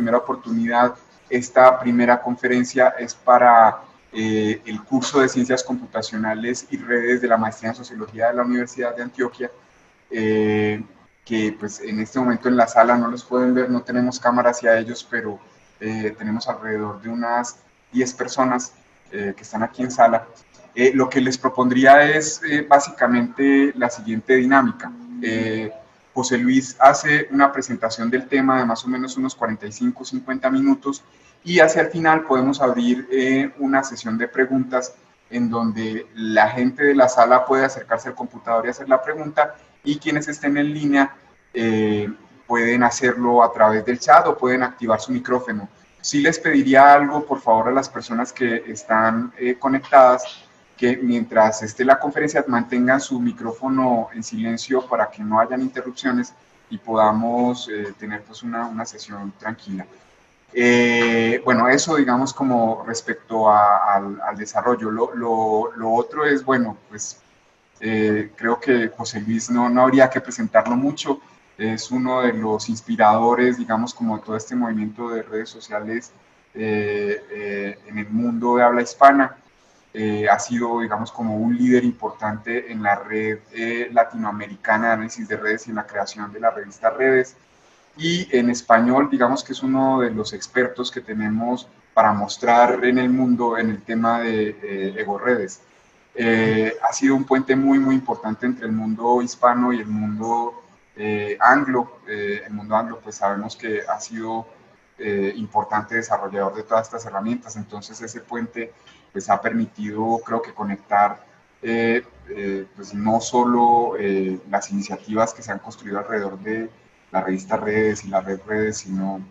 primera oportunidad, esta primera conferencia es para el curso de Ciencias Computacionales y Redes de la Maestría en Sociología de la Universidad de Antioquia, que pues en este momento en la sala no los pueden ver, no tenemos cámara hacia ellos, pero tenemos alrededor de unas 10 personas que están aquí en sala. Lo que les propondría es básicamente la siguiente dinámica. José Luis hace una presentación del tema de más o menos unos 45 o 50 minutos y hacia el final podemos abrir una sesión de preguntas en donde la gente de la sala puede acercarse al computador y hacer la pregunta, y quienes estén en línea pueden hacerlo a través del chat o pueden activar su micrófono. Sí les pediría algo, por favor, a las personas que están conectadas, que mientras esté la conferencia mantengan su micrófono en silencio para que no hayan interrupciones y podamos tener pues una sesión tranquila. Bueno, eso digamos como respecto al desarrollo. Lo otro es, bueno, pues creo que José Luis no habría que presentarlo mucho. Es uno de los inspiradores, digamos, como todo este movimiento de redes sociales en el mundo de habla hispana. Ha sido, digamos, como un líder importante en la red latinoamericana de análisis de redes y en la creación de la revista Redes. Y en español, digamos que es uno de los expertos que tenemos para mostrar en el mundo en el tema de EgoRedes. Ha sido un puente muy importante entre el mundo hispano y el mundo anglo. El mundo anglo, pues sabemos que ha sido importante desarrollador de todas estas herramientas, entonces ese puente pues ha permitido, creo que, conectar pues no solo las iniciativas que se han construido alrededor de la revista Redes y la red Redes, sino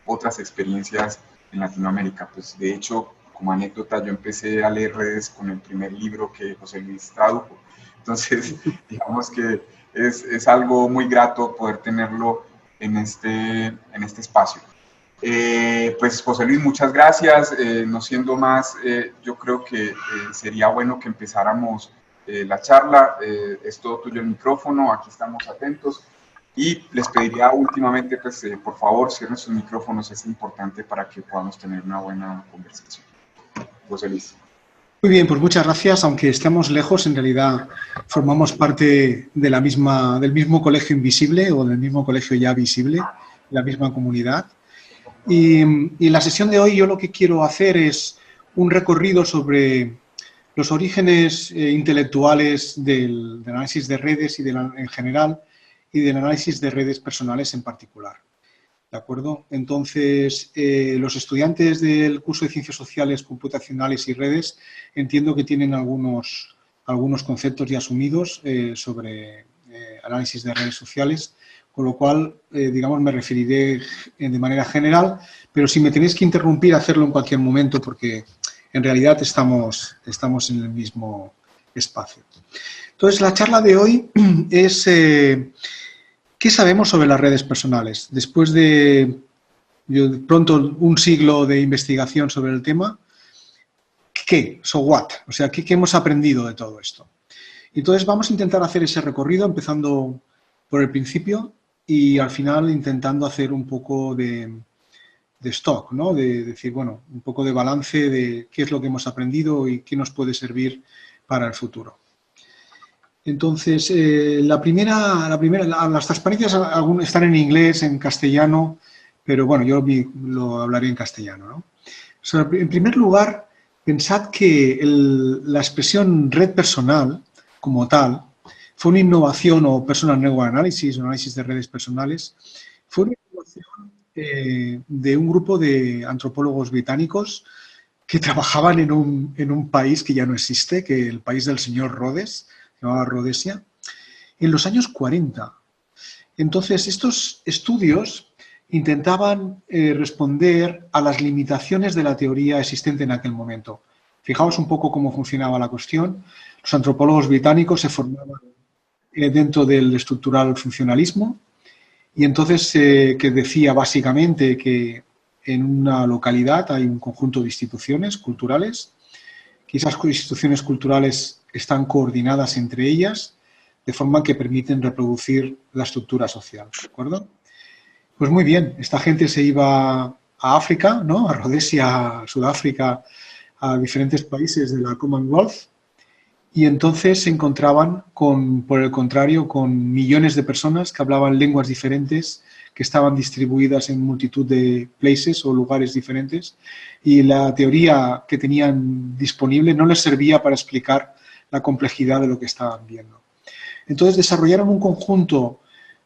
otras experiencias en Latinoamérica. Pues de hecho, como anécdota, yo empecé a leer Redes con el primer libro que José Luis tradujo. Entonces, digamos que es algo muy grato poder tenerlo en este espacio. Pues José Luis, muchas gracias. No siendo más, yo creo que sería bueno que empezáramos la charla. Es todo tuyo el micrófono, aquí estamos atentos. Y les pediría últimamente, pues, por favor, cierren sus micrófonos, es importante para que podamos tener una buena conversación. José Luis. Muy bien, pues muchas gracias. Aunque estemos lejos, en realidad formamos parte de del mismo colegio invisible o del mismo colegio ya visible, la misma comunidad. Y en la sesión de hoy yo lo que quiero hacer es un recorrido sobre los orígenes intelectuales del análisis de redes y en general, y del análisis de redes personales en particular. ¿De acuerdo? Entonces, los estudiantes del curso de Ciencias Sociales, Computacionales y Redes entiendo que tienen algunos conceptos ya asumidos sobre análisis de redes sociales, con lo cual, digamos, me referiré de manera general, pero si me tenéis que interrumpir, hacerlo en cualquier momento, porque en realidad estamos en el mismo espacio. Entonces, la charla de hoy es ¿qué sabemos sobre las redes personales? Después de pronto un siglo de investigación sobre el tema, ¿qué? So what? O sea, ¿qué hemos aprendido de todo esto? Entonces, vamos a intentar hacer ese recorrido empezando por el principio y al final intentando hacer un poco de stock, ¿no? De decir, bueno, un poco de balance de qué es lo que hemos aprendido y qué nos puede servir para el futuro. Entonces, las transparencias están en inglés, en castellano, pero bueno, yo lo hablaré en castellano, ¿no? O sea, en primer lugar, pensad que la expresión red personal, como tal, fue una innovación, o personal network analysis, o análisis de redes personales, fue una innovación de un grupo de antropólogos británicos que trabajaban en un país que ya no existe, que el país del señor Rhodes, se llamaba Rhodesia, en los años 40. Entonces, estos estudios intentaban responder a las limitaciones de la teoría existente en aquel momento. Fijaos un poco cómo funcionaba la cuestión. Los antropólogos británicos se formaban dentro del estructural funcionalismo y entonces que decía básicamente que en una localidad hay un conjunto de instituciones culturales, que esas instituciones culturales están coordinadas entre ellas de forma que permiten reproducir la estructura social, ¿de acuerdo? Pues muy bien, esta gente se iba a África, ¿no? A Rhodesia, a Sudáfrica, a diferentes países de la Commonwealth, y entonces se encontraban con, por el contrario, con millones de personas que hablaban lenguas diferentes, que estaban distribuidas en multitud de places o lugares diferentes, y la teoría que tenían disponible no les servía para explicar la complejidad de lo que estaban viendo. Entonces desarrollaron un conjunto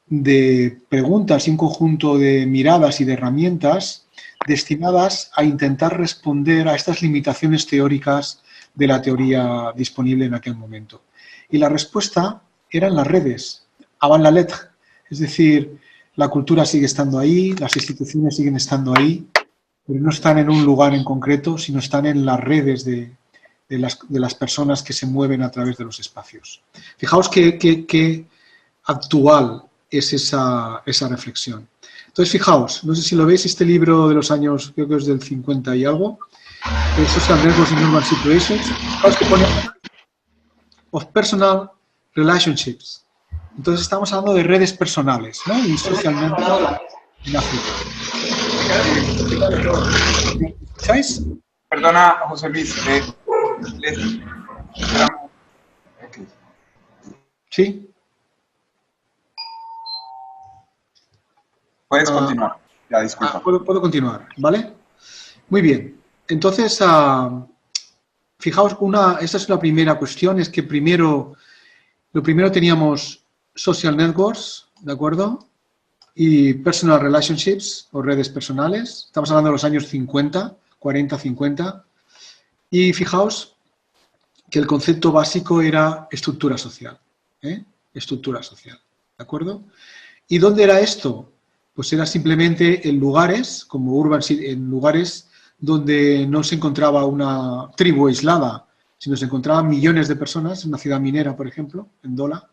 de preguntas y un conjunto de miradas y de herramientas destinadas a intentar responder a estas limitaciones teóricas de la teoría disponible en aquel momento. Y la respuesta eran las redes, avant la lettre, es decir, la cultura sigue estando ahí, las instituciones siguen estando ahí, pero no están en un lugar en concreto, sino están en las redes de las personas que se mueven a través de los espacios. Fijaos qué actual es esa reflexión. Entonces, fijaos, no sé si lo veis, este libro de los años, creo que es del 50 y algo, Social Networks in Urban Situations, fijaos que pone of Personal Relationships. Entonces estamos hablando de redes personales, ¿no? Y socialmente en África. ¿Escucháis? Perdona, José Luis. Okay. ¿Sí? Puedes continuar. Ya, disculpa. Puedo continuar, ¿vale? Muy bien. Entonces, fijaos, esta es la primera cuestión, es que lo primero teníamos social networks, ¿de acuerdo? Y personal relationships, o redes personales. Estamos hablando de los años 50, 40, 50. Y fijaos que el concepto básico era estructura social. Estructura social, ¿de acuerdo? ¿Y dónde era esto? Pues era simplemente en lugares, como en lugares donde no se encontraba una tribu aislada, sino se encontraban millones de personas, en una ciudad minera, por ejemplo, en Dola,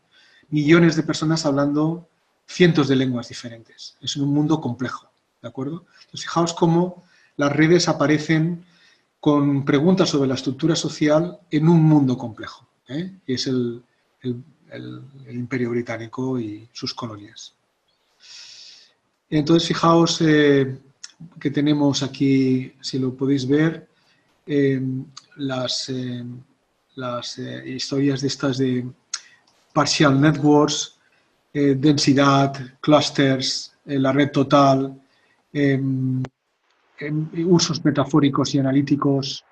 millones de personas hablando cientos de lenguas diferentes. Es un mundo complejo, ¿de acuerdo? Entonces, fijaos cómo las redes aparecen con preguntas sobre la estructura social en un mundo complejo, y es el Imperio Británico y sus colonias. Entonces, fijaos que tenemos aquí, si lo podéis ver, las historias de estas de partial networks, densidad, clusters, la red total, usos metafóricos y analíticos,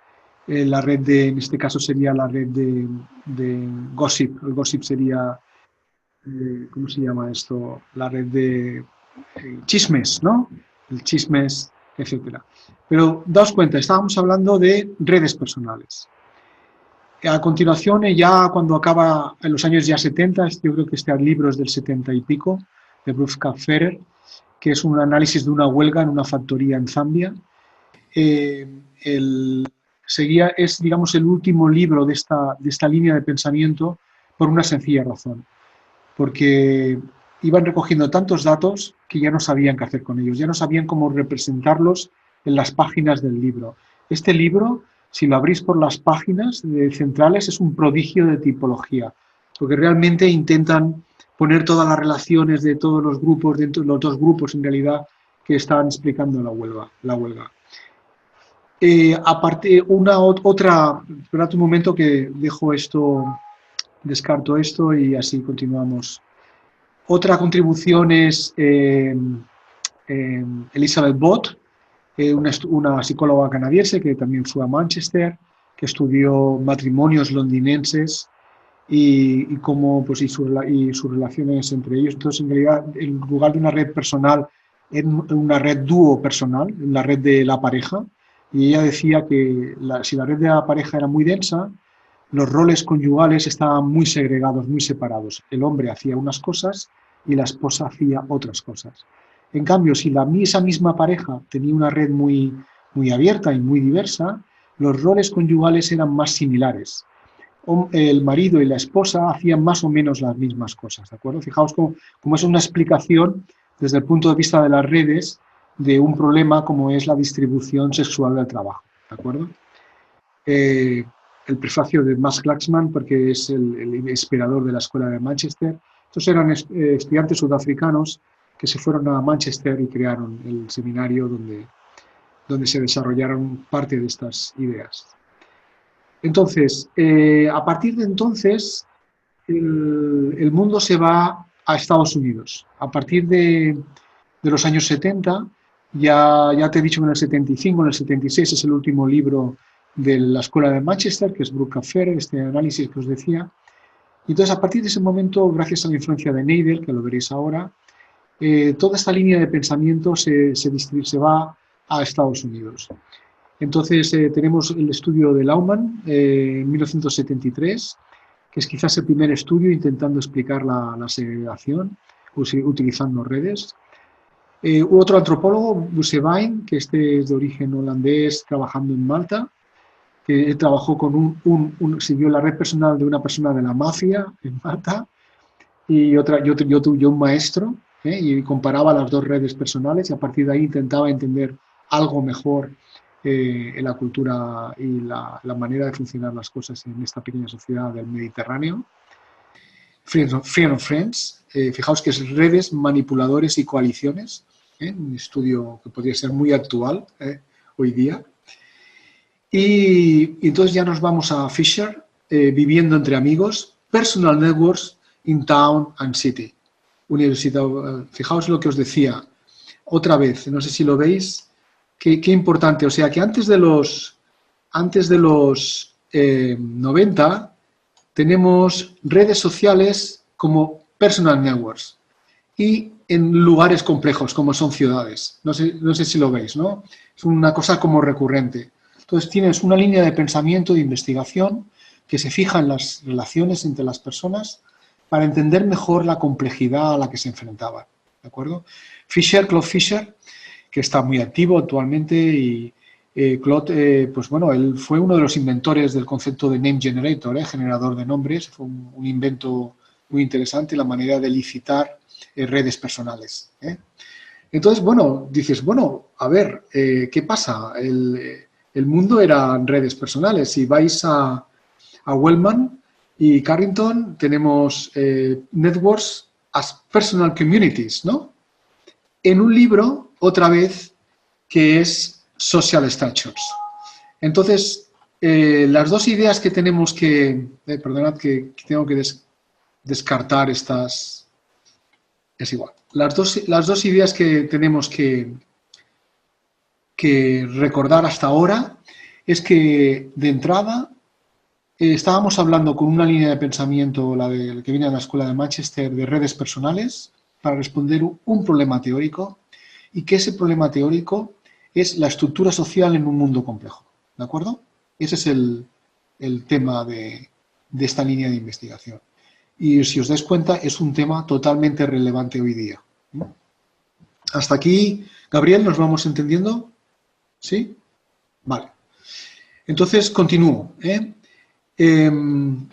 la red en este caso sería la red de gossip. El gossip sería, ¿cómo se llama esto? La red de chismes, ¿no? El chismes, etcétera. Pero daos cuenta, estábamos hablando de redes personales. A continuación, ya cuando acaba en los años ya 70, yo creo que este libro es del 70 y pico, de Bruce Kapferer, que es un análisis de una huelga en una factoría en Zambia. Es, digamos, el último libro de esta línea de pensamiento por una sencilla razón, porque iban recogiendo tantos datos que ya no sabían qué hacer con ellos, ya no sabían cómo representarlos en las páginas del libro. Este libro, si lo abrís por las páginas centrales, es un prodigio de tipología, porque realmente intentan poner todas las relaciones de todos los grupos, dentro de los dos grupos en realidad que estaban explicando la huelga. Aparte, esperad un momento que dejo esto, descarto esto y así continuamos. Otra contribución es Elizabeth Bott, una psicóloga canadiense que también fue a Manchester, que estudió matrimonios londinenses y cómo, pues, y sus relaciones entre ellos. Entonces, en realidad, en lugar de una red personal, en una red dúo personal, en la red de la pareja, y ella decía que si la red de la pareja era muy densa, los roles conyugales estaban muy segregados, muy separados. El hombre hacía unas cosas y la esposa hacía otras cosas. En cambio, si esa misma pareja tenía una red muy, muy abierta y muy diversa, los roles conyugales eran más similares. El marido y la esposa hacían más o menos las mismas cosas, ¿de acuerdo? Fijaos cómo es una explicación desde el punto de vista de las redes de un problema como es la distribución sexual del trabajo, ¿de acuerdo? El prefacio de Max Flaxman, porque es el inspirador de la escuela de Manchester. Estos eran estudiantes sudafricanos que se fueron a Manchester y crearon el seminario donde se desarrollaron parte de estas ideas. Entonces, a partir de entonces, el mundo se va a Estados Unidos. A partir de los años 70, ya te he dicho que en el 75, en el 76 es el último libro de la Escuela de Manchester, que es Brooke-Ferrer, este análisis que os decía. Y entonces, a partir de ese momento, gracias a la influencia de Neidel, que lo veréis ahora, toda esta línea de pensamiento se va a Estados Unidos. Entonces, tenemos el estudio de Laumann en 1973, que es quizás el primer estudio intentando explicar la segregación utilizando redes. Otro antropólogo, Boussevain, que este es de origen holandés, trabajando en Malta, que trabajó con siguió la red personal de una persona de la mafia en Malta y yo un maestro, y comparaba las dos redes personales y a partir de ahí intentaba entender algo mejor en la cultura y la manera de funcionar las cosas en esta pequeña sociedad del Mediterráneo. Friends of Friends, fijaos que es redes, manipuladores y coaliciones, un estudio que podría ser muy actual hoy día. Y entonces ya nos vamos a Fisher, viviendo entre amigos, Personal Networks in Town and City. Universidad, fijaos lo que os decía, otra vez, no sé si lo veis, qué importante, o sea que antes de los 90 tenemos redes sociales como personal networks y en lugares complejos como son ciudades, no sé si lo veis, ¿no? Es una cosa como recurrente. Entonces tienes una línea de pensamiento, de investigación que se fija en las relaciones entre las personas para entender mejor la complejidad a la que se enfrentaban, ¿de acuerdo? Claude Fisher, que está muy activo actualmente y Claude, pues bueno, él fue uno de los inventores del concepto de name generator, generador de nombres, fue un invento muy interesante, la manera de licitar redes personales. Entonces, bueno, dices, bueno, a ver, ¿qué pasa? El mundo eran redes personales. Si vais a Wellman y Carrington, tenemos networks as personal communities, ¿no? En un libro, otra vez, que es Social Structures. Entonces, las dos ideas que tenemos que... perdonad que tengo que descartar estas... Es igual. Las dos ideas que tenemos que recordar hasta ahora es que, de entrada, estábamos hablando con una línea de pensamiento, la que viene de la Escuela de Manchester, de redes personales, para responder un problema teórico, y que ese problema teórico es la estructura social en un mundo complejo, ¿de acuerdo? Ese es el tema de esta línea de investigación. Y si os dais cuenta, es un tema totalmente relevante hoy día. Hasta aquí, Gabriel, ¿nos vamos entendiendo? ¿Sí? Vale. Entonces, continúo. Bueno,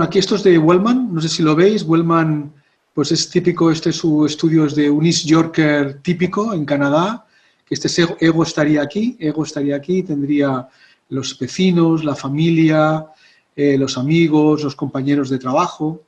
aquí esto es de Wellman, no sé si lo veis. Wellman, pues es típico, su estudio es de un East Yorker típico en Canadá, que ego estaría aquí, tendría los vecinos, la familia, los amigos, los compañeros de trabajo.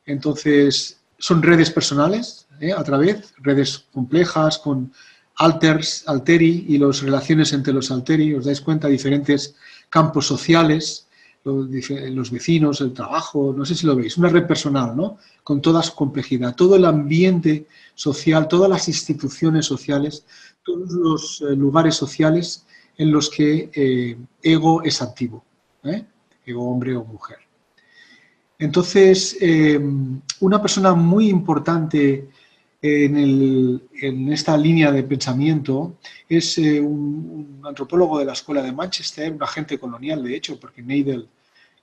Entonces, son redes personales, a través, redes complejas con alteri y las relaciones entre los alteri, os dais cuenta, diferentes campos sociales, los vecinos, el trabajo, no sé si lo veis, una red personal, ¿no? Con toda su complejidad, todo el ambiente social, todas las instituciones sociales, todos los lugares sociales en los que ego es activo, ego hombre o mujer. Entonces, una persona muy importante en esta línea de pensamiento es un antropólogo de la Escuela de Manchester, un agente colonial, de hecho, porque Neidel,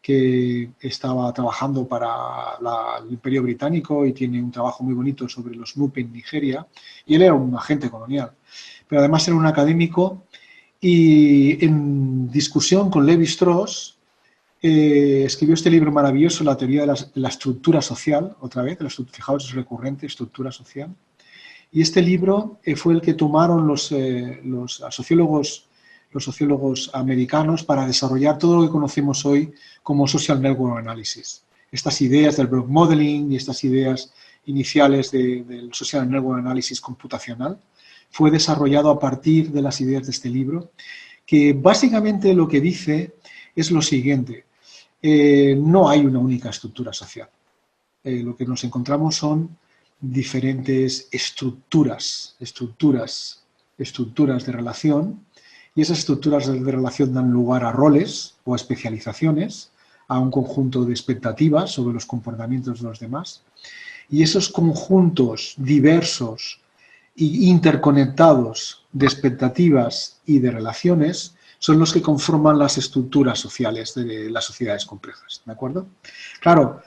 que estaba trabajando para el Imperio Británico y tiene un trabajo muy bonito sobre los Nupe en Nigeria, y él era un agente colonial, pero además era un académico y en discusión con Levi-Strauss escribió este libro maravilloso, La teoría de la estructura social, otra vez, fijaos, es recurrente, estructura social. Y este libro fue el que tomaron los sociólogos americanos para desarrollar todo lo que conocemos hoy como Social Network Analysis. Estas ideas del block modeling y estas ideas iniciales del Social Network Analysis computacional. Fue desarrollado a partir de las ideas de este libro, que básicamente lo que dice es lo siguiente: no hay una única estructura social. Lo que nos encontramos son diferentes estructuras de relación, y esas estructuras de relación dan lugar a roles o a especializaciones, a un conjunto de expectativas sobre los comportamientos de los demás, y esos conjuntos diversos e interconectados de expectativas y de relaciones son los que conforman las estructuras sociales de las sociedades complejas, ¿de acuerdo? Claro,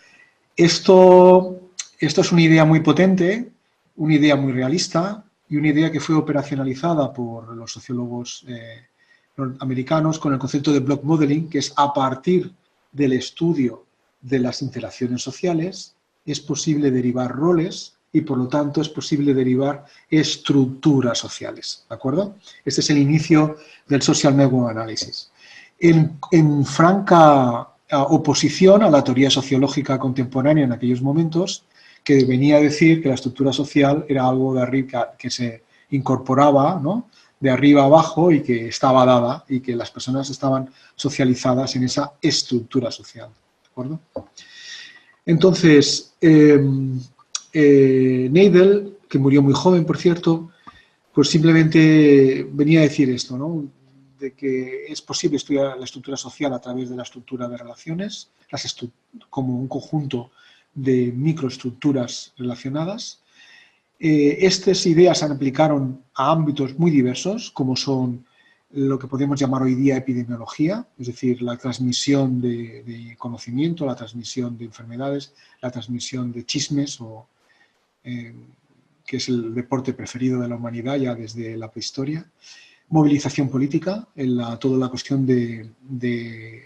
esto es una idea muy potente, una idea muy realista y una idea que fue operacionalizada por los sociólogos americanos con el concepto de block modeling, que es a partir del estudio de las interacciones sociales es posible derivar roles y por lo tanto es posible derivar estructuras sociales, ¿de acuerdo? Este es el inicio del Social Network Analysis. En franca oposición a la teoría sociológica contemporánea en aquellos momentos, que venía a decir que la estructura social era algo de arriba, que se incorporaba, ¿no?, de arriba a abajo y que estaba dada y que las personas estaban socializadas en esa estructura social, ¿de acuerdo? Entonces, Neidl, que murió muy joven, por cierto, pues simplemente venía a decir esto, ¿no?, de que es posible estudiar la estructura social a través de la estructura de relaciones, como un conjunto de microestructuras relacionadas. Estas ideas se aplicaron a ámbitos muy diversos, como son lo que podemos llamar hoy día epidemiología, es decir, la transmisión de conocimiento, la transmisión de enfermedades, la transmisión de chismes, que es el deporte preferido de la humanidad ya desde la prehistoria. Movilización política, toda la cuestión de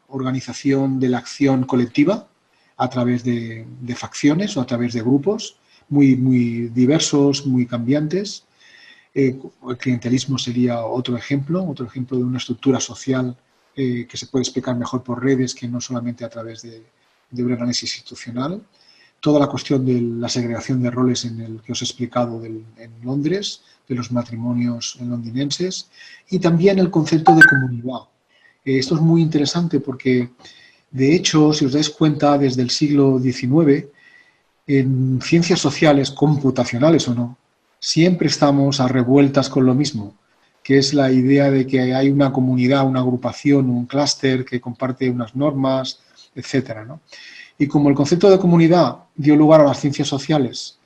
organización de la acción colectiva a través de facciones o a través de grupos muy diversos, muy cambiantes. El clientelismo sería otro ejemplo de una estructura social que se puede explicar mejor por redes que no solamente a través de un análisis institucional. Toda la cuestión de la segregación de roles en el que os he explicado en Londres, de los matrimonios londinenses, y también el concepto de comunidad. Esto es muy interesante porque, de hecho, si os dais cuenta, desde el siglo XIX, en ciencias sociales, computacionales o no, siempre estamos a revueltas con lo mismo, que es la idea de que hay una comunidad, una agrupación, un clúster que comparte unas normas, etcétera, ¿no? Y como el concepto de comunidad dio lugar a las ciencias sociales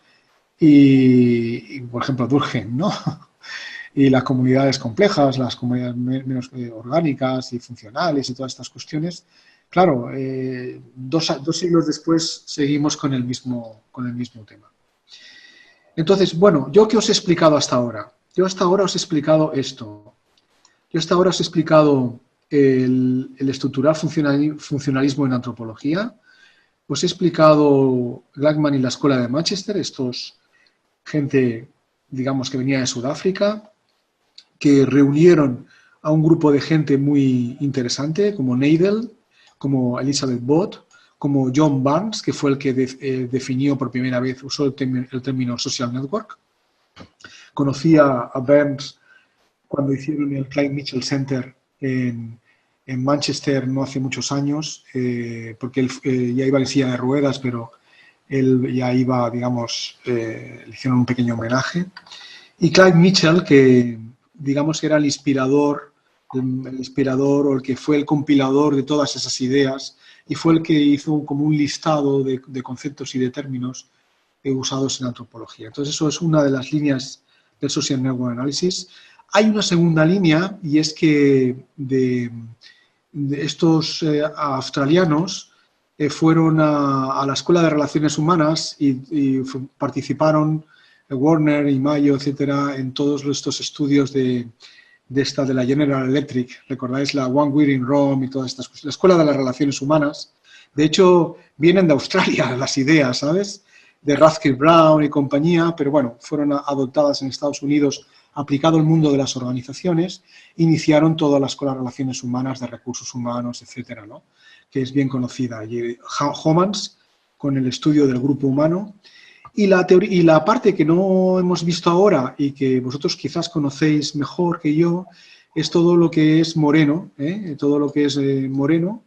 y por ejemplo, Durkheim, ¿no?, y las comunidades complejas, las comunidades menos orgánicas y funcionales y todas estas cuestiones, claro, dos siglos después seguimos con el mismo tema. Entonces, bueno, ¿yo qué os he explicado hasta ahora? Yo hasta ahora os he explicado esto. Yo hasta ahora os he explicado el estructural funcionalismo en antropología. Os he explicado Gladman y la Escuela de Manchester, gente, digamos, que venía de Sudáfrica, que reunieron a un grupo de gente muy interesante, como Neidl, como Elizabeth Bott, como John Barnes, que fue el que definió por primera vez, usó el término social network. Conocí a Barnes cuando hicieron el Clyde Mitchell Center en Manchester no hace muchos años, porque él ya iba en silla de ruedas, pero él ya iba, digamos, le hicieron un pequeño homenaje. Y Clyde Mitchell, que digamos era el inspirador o el que fue el compilador de todas esas ideas y fue el que hizo como un listado de conceptos y de términos usados en antropología. Entonces eso es una de las líneas del Social Network Analysis. Hay una segunda línea y es que de estos australianos fueron a la Escuela de Relaciones Humanas y participaron Warner y Mayo, etcétera, en todos estos estudios de la General Electric. ¿Recordáis la One Week in Rome y todas estas cosas? La Escuela de las Relaciones Humanas. De hecho, vienen de Australia las ideas, ¿sabes?, de Radcliffe Brown y compañía, pero bueno, fueron adoptadas en Estados Unidos, aplicado al mundo de las organizaciones, iniciaron toda la Escuela de Relaciones Humanas, de Recursos Humanos, etcétera, ¿no?, que es bien conocida. Y Homans, con el estudio del grupo humano, Y la parte que no hemos visto ahora y que vosotros quizás conocéis mejor que yo es todo lo que es Moreno, todo lo que es Moreno,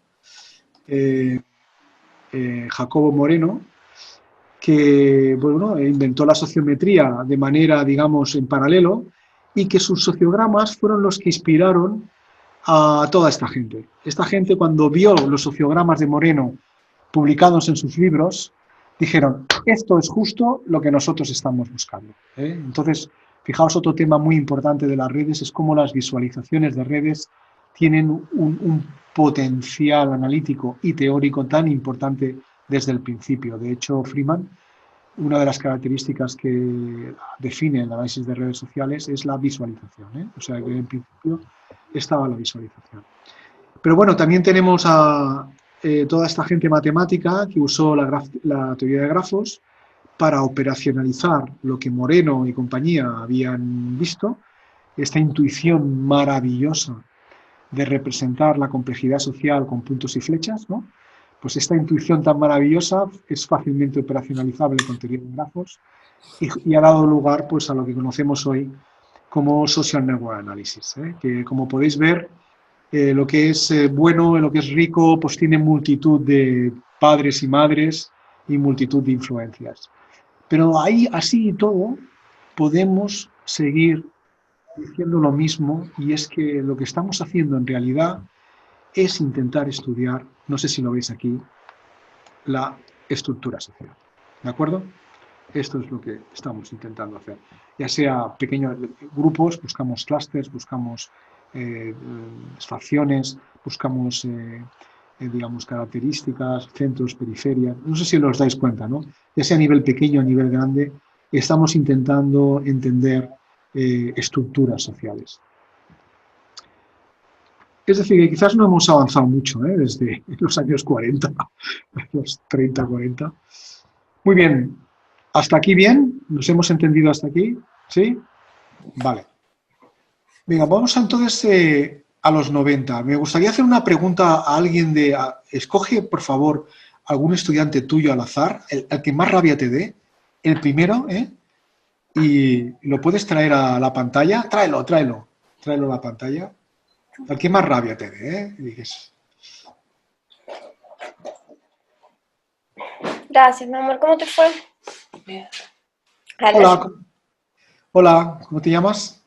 Jacobo Moreno, que bueno, inventó la sociometría de manera, digamos, en paralelo y que sus sociogramas fueron los que inspiraron a toda esta gente. Esta gente, cuando vio los sociogramas de Moreno publicados en sus libros, dijeron, esto es justo lo que nosotros estamos buscando. Entonces, fijaos, otro tema muy importante de las redes es cómo las visualizaciones de redes tienen un potencial analítico y teórico tan importante desde el principio. De hecho, Freeman, una de las características que define el análisis de redes sociales es la visualización. O sea, que en principio estaba la visualización. Pero bueno, también tenemos a toda esta gente matemática que usó la teoría de grafos para operacionalizar lo que Moreno y compañía habían visto, esta intuición maravillosa de representar la complejidad social con puntos y flechas, ¿no? Pues esta intuición tan maravillosa es fácilmente operacionalizable con teoría de grafos y ha dado lugar pues, a lo que conocemos hoy como Social Network Analysis, que como podéis ver, lo que es bueno, lo que es rico, pues tiene multitud de padres y madres y multitud de influencias. Pero ahí, así y todo, podemos seguir diciendo lo mismo, y es que lo que estamos haciendo en realidad es intentar estudiar, no sé si lo veis aquí, la estructura social. ¿De acuerdo? Esto es lo que estamos intentando hacer. Ya sea pequeños grupos, buscamos clústeres, buscamos facciones, buscamos, digamos, características, centros, periferias. No sé si os dais cuenta, ¿no? Ya sea a nivel pequeño o a nivel grande, estamos intentando entender estructuras sociales. Es decir, que quizás no hemos avanzado mucho desde los años 40, los 30, 40. Muy bien. ¿Hasta aquí bien? ¿Nos hemos entendido hasta aquí? ¿Sí? Vale. Venga, vamos entonces a los 90. Me gustaría hacer una pregunta a alguien escoge, por favor, algún estudiante tuyo al azar, el que más rabia te dé, el primero, y lo puedes traer a la pantalla. Tráelo a la pantalla. El que más rabia te dé, dices. Gracias, mi amor. ¿Cómo te fue? Hola. Hola, ¿cómo te llamas?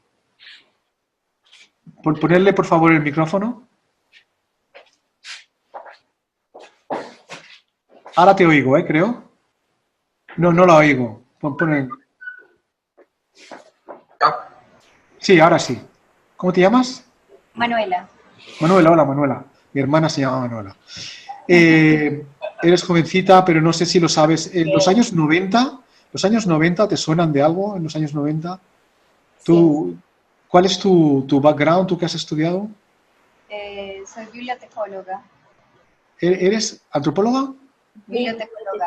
Por ponerle, por favor, el micrófono. Ahora te oigo, creo. No la oigo. Sí, ahora sí. ¿Cómo te llamas? Manuela. Manuela, hola Manuela. Mi hermana se llama Manuela. Eres jovencita, pero no sé si lo sabes. En los años 90, ¿te suenan de algo en los años 90? ¿Tú, sí. ¿Cuál es tu background, tú que has estudiado? Soy bibliotecóloga. ¿Eres antropóloga? Bibliotecóloga.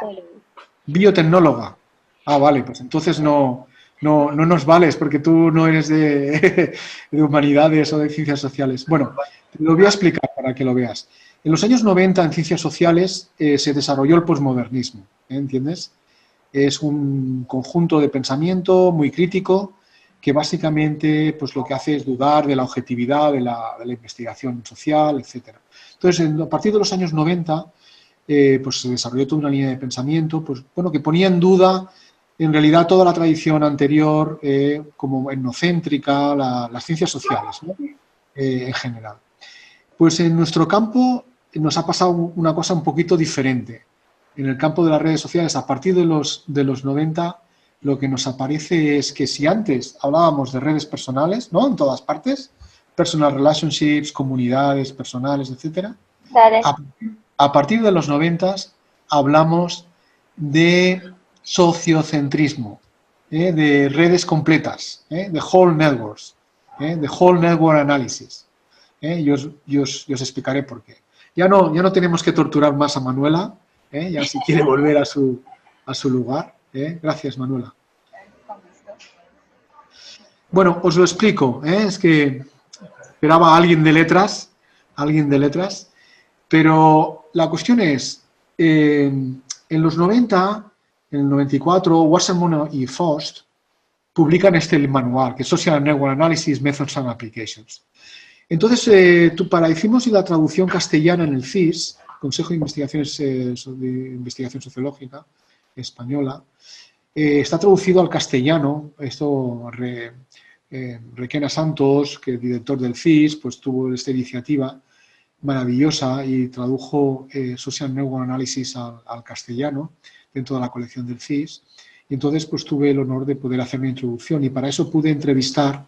Biotecnóloga. Ah, vale, pues entonces no nos vales porque tú no eres de humanidades o de ciencias sociales. Bueno, te lo voy a explicar para que lo veas. En los años 90 en ciencias sociales se desarrolló el posmodernismo, ¿entiendes? Es un conjunto de pensamiento muy crítico que básicamente pues, lo que hace es dudar de la objetividad de la investigación social, etc. Entonces, a partir de los años 90, pues se desarrolló toda una línea de pensamiento pues, bueno, que ponía en duda en realidad toda la tradición anterior como etnocéntrica, las ciencias sociales, ¿no? En general. Pues en nuestro campo nos ha pasado una cosa un poquito diferente. En el campo de las redes sociales, a partir de los 90, lo que nos aparece es que si antes hablábamos de redes personales, ¿no? En todas partes, personal relationships, comunidades personales, etc. A partir de los 90 hablamos de sociocentrismo, de redes completas, de whole networks, de whole network analysis. Yo os explicaré por qué. Ya no tenemos que torturar más a Manuela, ya si quiere volver a su lugar. Gracias, Manuela. Bueno, os lo explico. Es que esperaba a alguien de letras, pero la cuestión es, en los 90 en el 94, Wasserman y Faust publican este manual, que es Social Network Analysis, Methods and Applications. Entonces, hicimos la traducción castellana en el CIS, Consejo de Investigación Sociológica Española, está traducido al castellano. Esto Requena Santos, que es director del CIS, pues tuvo esta iniciativa maravillosa y tradujo Social Network Analysis al castellano dentro de la colección del CIS. Y entonces pues tuve el honor de poder hacer una introducción y para eso pude entrevistar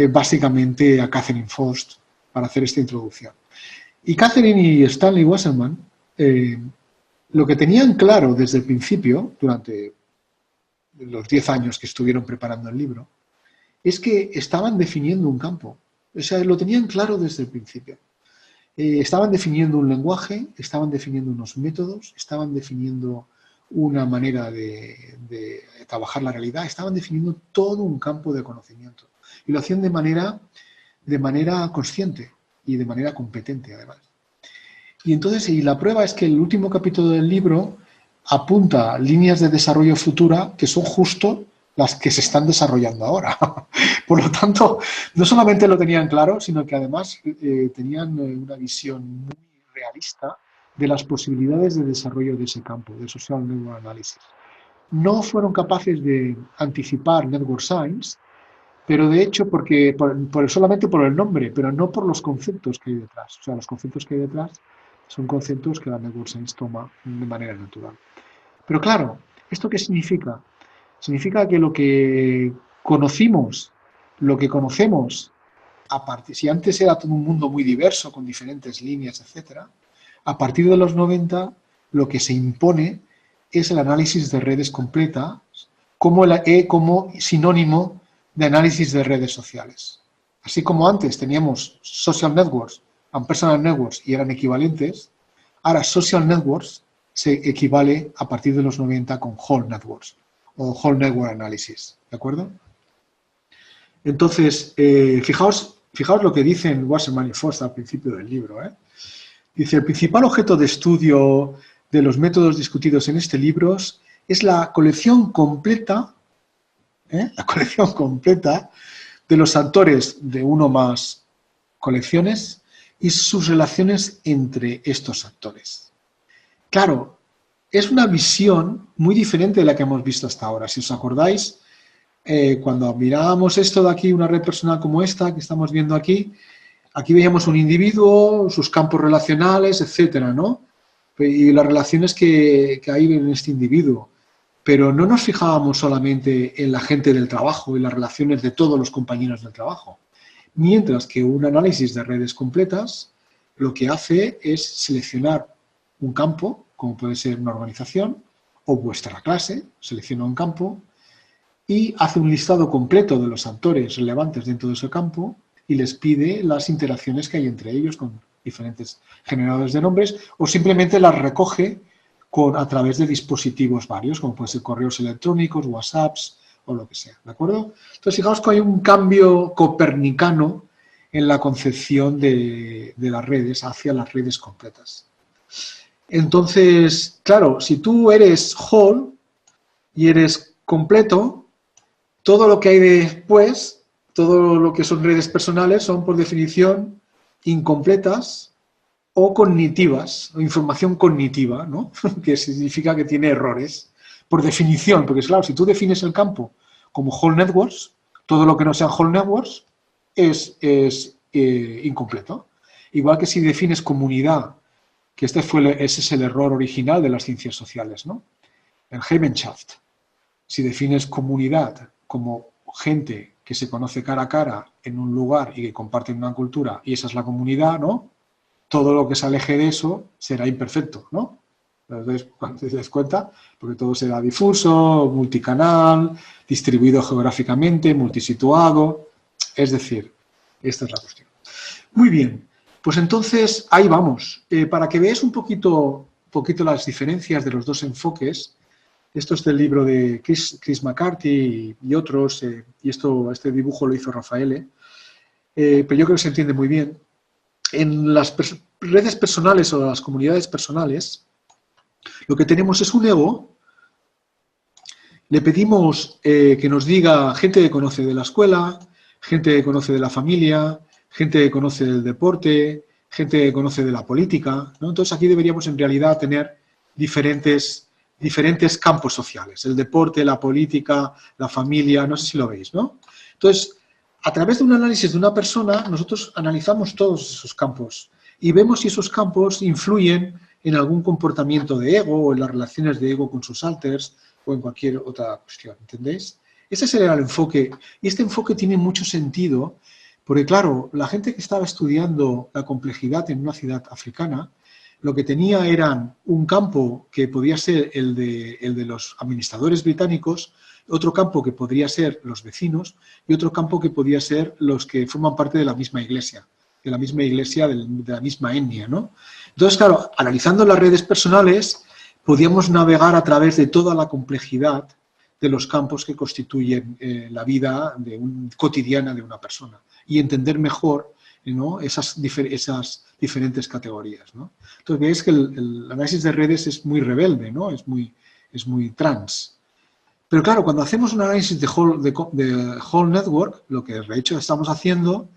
básicamente a Catherine Faust para hacer esta introducción. Y Catherine y Stanley Wasserman lo que tenían claro desde el principio, durante los 10 años que estuvieron preparando el libro, es que estaban definiendo un campo. O sea, lo tenían claro desde el principio. Estaban definiendo un lenguaje, estaban definiendo unos métodos, estaban definiendo una manera de trabajar la realidad, estaban definiendo todo un campo de conocimiento. Y lo hacían de manera consciente y de manera competente, además. Y entonces, la prueba es que el último capítulo del libro apunta líneas de desarrollo futura que son justo las que se están desarrollando ahora. Por lo tanto, no solamente lo tenían claro, sino que además tenían una visión muy realista de las posibilidades de desarrollo de ese campo, de Social Network Analysis. No fueron capaces de anticipar Network Science, pero de hecho solamente por el nombre, pero no por los conceptos que hay detrás. O sea, los conceptos que hay detrás son conceptos que la Network Science toma de manera natural. Pero claro, ¿esto qué significa? Significa que lo que conocemos, si antes era todo un mundo muy diverso, con diferentes líneas, etcétera, a partir de los 90 lo que se impone es el análisis de redes completas como sinónimo de análisis de redes sociales. Así como antes teníamos social networks and personal networks y eran equivalentes, ahora social networks se equivale a partir de los 90 con whole networks o whole network analysis, ¿de acuerdo? Entonces, fijaos lo que dicen Wasserman y Faust al principio del libro, ¿eh? Dice, el principal objeto de estudio de los métodos discutidos en este libro es la colección completa, de los actores de uno o más colecciones y sus relaciones entre estos actores. Claro, es una visión muy diferente de la que hemos visto hasta ahora. Si os acordáis, cuando mirábamos esto de aquí, una red personal como esta que estamos viendo aquí veíamos un individuo, sus campos relacionales, etcétera, ¿no? Y las relaciones que hay en este individuo. Pero no nos fijábamos solamente en la gente del trabajo y las relaciones de todos los compañeros del trabajo. Mientras que un análisis de redes completas lo que hace es seleccionar un campo, como puede ser una organización o vuestra clase, selecciona un campo y hace un listado completo de los actores relevantes dentro de ese campo y les pide las interacciones que hay entre ellos con diferentes generadores de nombres o simplemente las recoge a través de dispositivos varios, como pueden ser correos electrónicos, WhatsApps o lo que sea, ¿de acuerdo? Entonces, fijaos que hay un cambio copernicano en la concepción de las redes hacia las redes completas. Entonces, claro, si tú eres whole y eres completo, todo lo que hay después, todo lo que son redes personales son por definición incompletas o cognitivas, o información cognitiva, ¿no? Que significa que tiene errores, por definición, porque claro, si tú defines el campo como whole networks, todo lo que no sea whole networks es incompleto. Igual que si defines comunidad, que ese es el error original de las ciencias sociales, ¿no? El Gemeinschaft. Si defines comunidad como gente que se conoce cara a cara en un lugar y que comparten una cultura, y esa es la comunidad, ¿no? Todo lo que se aleje de eso será imperfecto, ¿no? Entonces, cuando te des cuenta, porque todo será difuso, multicanal, distribuido geográficamente, multisituado, es decir, esta es la cuestión. Muy bien, pues entonces ahí vamos. Para que veáis un poquito las diferencias de los dos enfoques, esto es del libro de Chris McCarthy y otros, y este dibujo lo hizo Rafael, pero yo creo que se entiende muy bien. En las redes personales o las comunidades personales, lo que tenemos es un ego Le pedimos que nos diga gente que conoce de la escuela, gente que conoce de la familia, gente que conoce del deporte, gente que conoce de la política, ¿no? Entonces aquí deberíamos en realidad tener diferentes campos sociales, el deporte, la política, la familia, no sé si lo veis, ¿no? Entonces, a través de un análisis de una persona, nosotros analizamos todos esos campos y vemos si esos campos influyen en algún comportamiento de ego o en las relaciones de ego con sus alters o en cualquier otra cuestión, ¿entendéis? Ese sería el enfoque, y este enfoque tiene mucho sentido porque, claro, la gente que estaba estudiando la complejidad en una ciudad africana, lo que tenía era un campo que podía ser el de los administradores británicos, otro campo que podría ser los vecinos y otro campo que podía ser los que forman parte de la misma iglesia, de la misma etnia, ¿no? Entonces, claro, analizando las redes personales, podíamos navegar a través de toda la complejidad de los campos que constituyen la vida cotidiana de una persona y entender mejor, ¿no?, esas diferentes categorías, ¿no? Entonces veis que el análisis de redes es muy rebelde, ¿no? Es muy trans. Pero claro, cuando hacemos un análisis de whole network, lo que de hecho estamos haciendo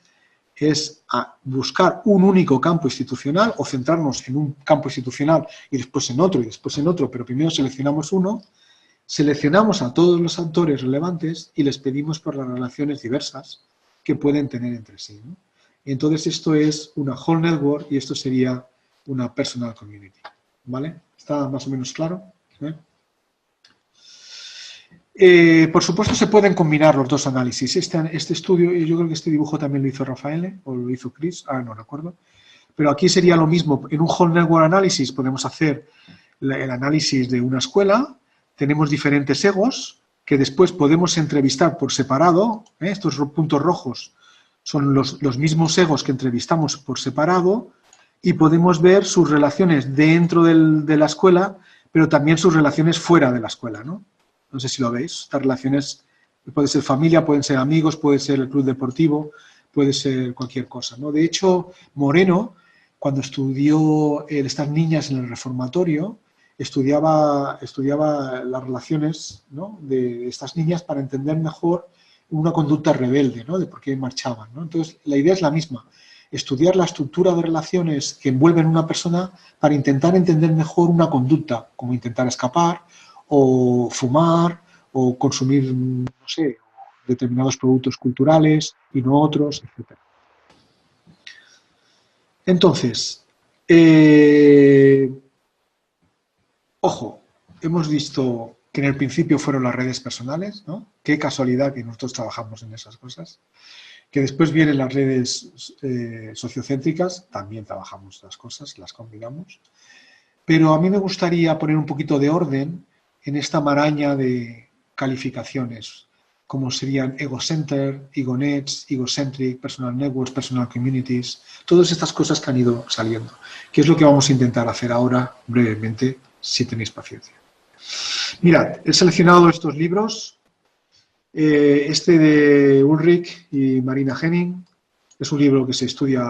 es buscar un único campo institucional o centrarnos en un campo institucional y después en otro y después en otro, pero primero seleccionamos uno, seleccionamos a todos los actores relevantes y les pedimos por las relaciones diversas que pueden tener entre sí, ¿no? Y entonces esto es una whole network y esto sería una personal community, ¿vale? ¿Está más o menos claro? Por supuesto se pueden combinar los dos análisis. Este estudio, yo creo que este dibujo también lo hizo Rafael o lo hizo Chris, no recuerdo. Pero aquí sería lo mismo. En un whole network análisis podemos hacer el análisis de una escuela, tenemos diferentes egos que después podemos entrevistar por separado. Estos puntos rojos son los mismos egos que entrevistamos por separado y podemos ver sus relaciones dentro de la escuela, pero también sus relaciones fuera de la escuela, ¿no? No sé si lo veis. Estas relaciones puede ser familia, pueden ser amigos, puede ser el club deportivo, puede ser cualquier cosa, ¿no? De hecho, Moreno, cuando estudió estas niñas en el reformatorio, estudiaba las relaciones, ¿no?, de estas niñas para entender mejor una conducta rebelde, ¿no?, de por qué marchaban, ¿no? Entonces, la idea es la misma, estudiar la estructura de relaciones que envuelven una persona para intentar entender mejor una conducta, como intentar escapar, o fumar, o consumir, no sé, determinados productos culturales y no otros, etc. Entonces, ojo, hemos visto que en el principio fueron las redes personales, ¿no? Qué casualidad que nosotros trabajamos en esas cosas. Que después vienen las redes sociocéntricas, también trabajamos las cosas, las combinamos. Pero a mí me gustaría poner un poquito de orden en esta maraña de calificaciones, como serían Ego-Center, Ego-Nets, Egocentric, Personal Networks, Personal Communities, todas estas cosas que han ido saliendo, que es lo que vamos a intentar hacer ahora brevemente, si tenéis paciencia. Mirad, he seleccionado estos libros, este de Ulrich y Marina Henning, es un libro que se estudia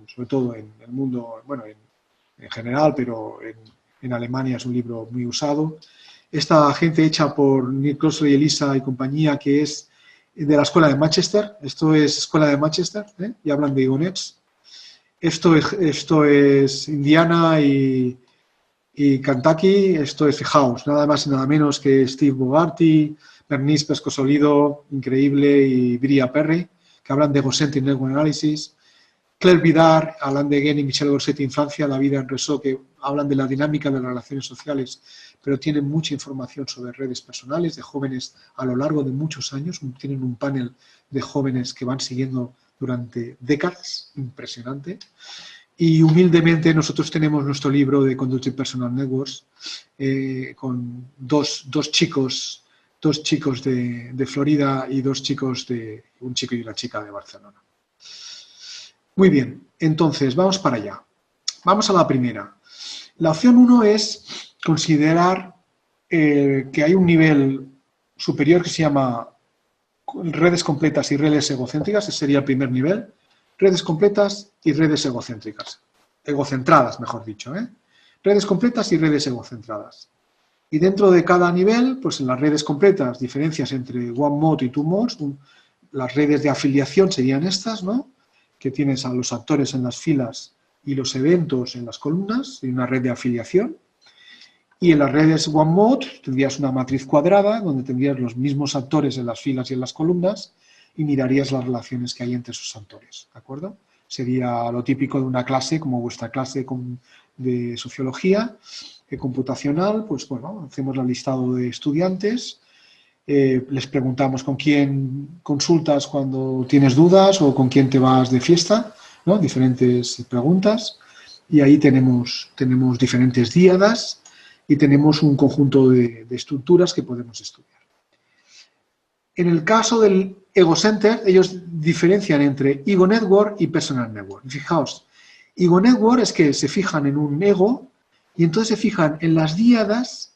sobre todo en el mundo, bueno, en general, pero en Alemania es un libro muy usado. Esta gente hecha por Nick Crossley, Elisa y compañía, que es de la escuela de Manchester. Esto es escuela de Manchester, y hablan de Ego-Nets. Esto es Indiana y Kentucky. Esto es, fijaos, nada más y nada menos que Steve Bogarty, Bernice Pescosolido, increíble, y Bria Perry, que hablan de Egocentric Network Analysis. Claire Vidar, Alain Deguen y Michel Gorsetti en Francia, La vida en Rousseau, que hablan de la dinámica de las relaciones sociales, pero tienen mucha información sobre redes personales de jóvenes a lo largo de muchos años. Tienen un panel de jóvenes que van siguiendo durante décadas, impresionante. Y humildemente nosotros tenemos nuestro libro de Conducting Personal Networks con dos chicos de Florida y un chico y una chica de Barcelona. Muy bien, entonces vamos para allá. Vamos a la primera. La opción 1 es considerar que hay un nivel superior que se llama redes completas y redes egocéntricas, ese sería el primer nivel. Redes completas y redes egocéntricas. Egocentradas, mejor dicho, Redes completas y redes egocentradas. Y dentro de cada nivel, pues en las redes completas, diferencias entre one mode y two modes. Las redes de afiliación serían estas, ¿no? Que tienes a los actores en las filas y los eventos en las columnas, y una red de afiliación. Y en las redes one mode tendrías una matriz cuadrada donde tendrías los mismos actores en las filas y en las columnas y mirarías las relaciones que hay entre esos actores, ¿de acuerdo? Sería lo típico de una clase, como vuestra clase de sociología computacional. Pues bueno, hacemos el listado de estudiantes, les preguntamos con quién consultas cuando tienes dudas o con quién te vas de fiesta, ¿no? Diferentes preguntas, y ahí tenemos diferentes díadas y tenemos un conjunto de estructuras que podemos estudiar. En el caso del Ego Center, ellos diferencian entre Ego Network y Personal Network. Fijaos, Ego Network es que se fijan en un ego y entonces se fijan en las díadas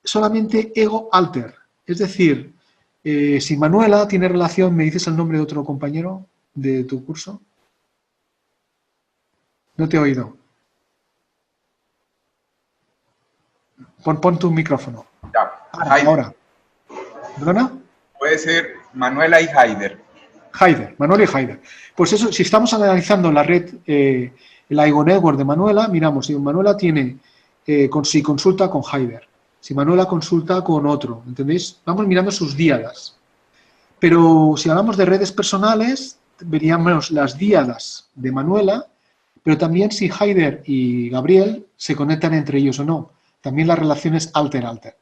solamente ego alter. Es decir, si Manuela tiene relación, ¿me dices el nombre de otro compañero de tu curso? No te he oído. Pon tu micrófono. Ya. Ahora. ¿Perdona? Puede ser Manuela y Haider. Manuela y Haider. Pues eso, si estamos analizando la red, la Ego Network de Manuela, miramos, si Manuela tiene, si consulta con Haider, si Manuela consulta con otro, ¿entendéis? Vamos mirando sus díadas. Pero si hablamos de redes personales, veríamos las díadas de Manuela, pero también si Haider y Gabriel se conectan entre ellos o no. También las relaciones alter-alter.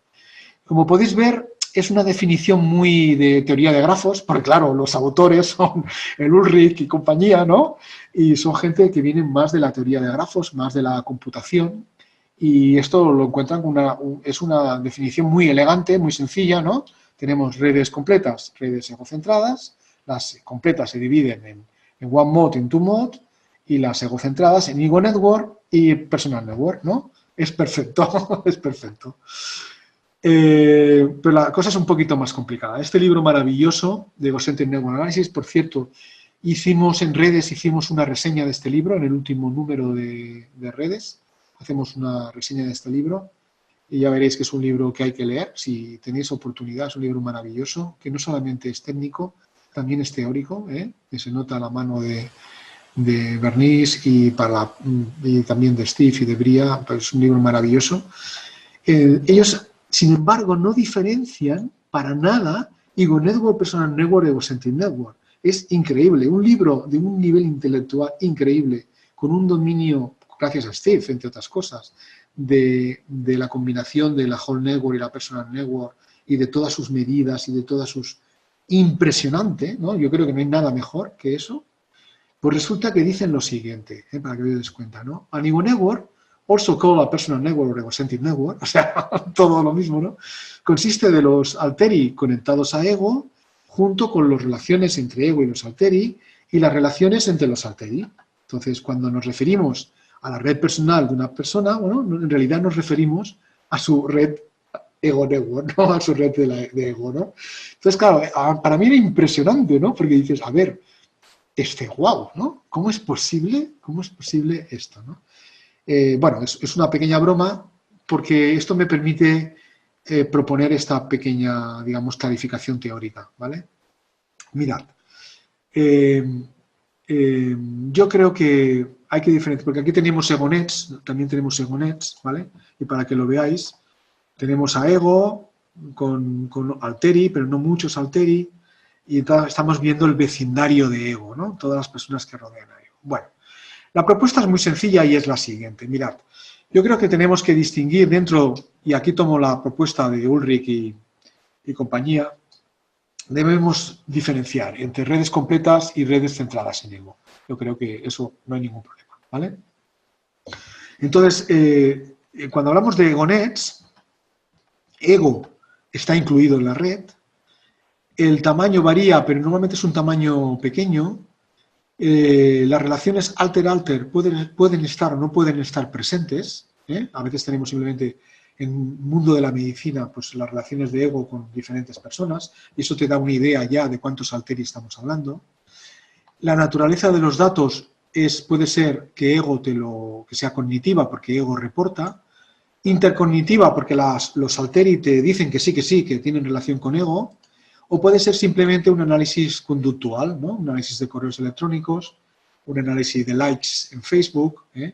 Como podéis ver, es una definición muy de teoría de grafos, porque claro, los autores son el Ulrich y compañía, ¿no? Y son gente que vienen más de la teoría de grafos, más de la computación, y esto lo encuentran es una definición muy elegante, muy sencilla, ¿no? Tenemos redes completas, redes egocentradas, las completas se dividen en one mode, en two mode, y las egocentradas en Ego Network y Personal Network, ¿no? Es perfecto, es perfecto. Pero la cosa es un poquito más complicada. Este libro maravilloso de Ego-Centered Network Analysis, por cierto, hicimos una reseña de este libro en el último número de redes. Hacemos una reseña de este libro y ya veréis que es un libro que hay que leer si tenéis oportunidad. Es un libro maravilloso que no solamente es técnico, también es teórico, que se nota la mano de Bernice y también de Steve y de Bria. Pues es un libro maravilloso. Ellos, sin embargo, no diferencian para nada Ego Network, Personal Network, Ego-Centered Network. Es increíble, un libro de un nivel intelectual increíble, con un dominio, gracias a Steve, entre otras cosas, de la combinación de la Whole Network y la Personal Network y de todas sus medidas y de todas sus... Impresionante, ¿no? Yo creo que no hay nada mejor que eso. Pues resulta que dicen lo siguiente, para que os des cuenta, ¿no? An Ego Network, also called a Personal Network or Ego-Centered Network, o sea, todo lo mismo, ¿no? Consiste de los alteri conectados a ego, junto con las relaciones entre ego y los alteri, y las relaciones entre los alteri. Entonces, cuando nos referimos a la red personal de una persona, bueno, en realidad nos referimos a su red Ego Network, ¿no? A su red de ego, ¿no? Entonces, claro, para mí era impresionante, ¿no? Porque dices, a ver, guau, ¿no? ¿Cómo es posible esto, ¿no? Bueno, es una pequeña broma porque esto me permite proponer esta pequeña, digamos, clarificación teórica, ¿vale? Mirad, yo creo que hay que diferenciar, porque aquí tenemos egonets, también tenemos egonets, ¿vale? Y para que lo veáis, tenemos a ego con alteri, pero no muchos alteri, y estamos viendo el vecindario de ego, ¿no? Todas las personas que rodean a ego. Bueno, la propuesta es muy sencilla y es la siguiente. Mirad, yo creo que tenemos que distinguir dentro, y aquí tomo la propuesta de Ulrich y compañía, debemos diferenciar entre redes completas y redes centradas en ego. Yo creo que eso no hay ningún problema, ¿vale? Entonces, cuando hablamos de egonets, ego está incluido en la red, el tamaño varía, pero normalmente es un tamaño pequeño. Las relaciones alter-alter pueden estar o no pueden estar presentes. A veces tenemos simplemente en el mundo de la medicina pues las relaciones de ego con diferentes personas y eso te da una idea ya de cuántos alteri estamos hablando. La naturaleza de los datos puede ser que ego que sea cognitiva porque ego reporta, intercognitiva, porque los alteri te dicen que sí, que tienen relación con ego, o puede ser simplemente un análisis conductual, ¿no? Un análisis de correos electrónicos, un análisis de likes en Facebook, ¿eh?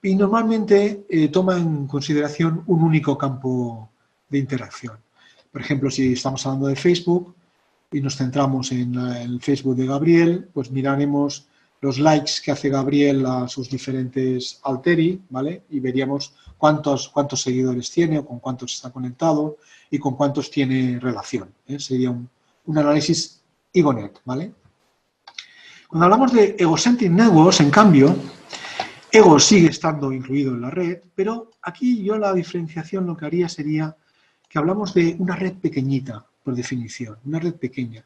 Y normalmente toma en consideración un único campo de interacción. Por ejemplo, si estamos hablando de Facebook y nos centramos en el Facebook de Gabriel, pues miraremos los likes que hace Gabriel a sus diferentes alteri, ¿vale? Y veríamos cuántos seguidores tiene o con cuántos está conectado y con cuántos tiene relación, ¿eh? Sería un análisis egonet, ¿vale? Cuando hablamos de egocentric networks, en cambio, ego sigue estando incluido en la red, pero aquí yo la diferenciación lo que haría sería que hablamos de una red pequeñita, por definición, una red pequeña.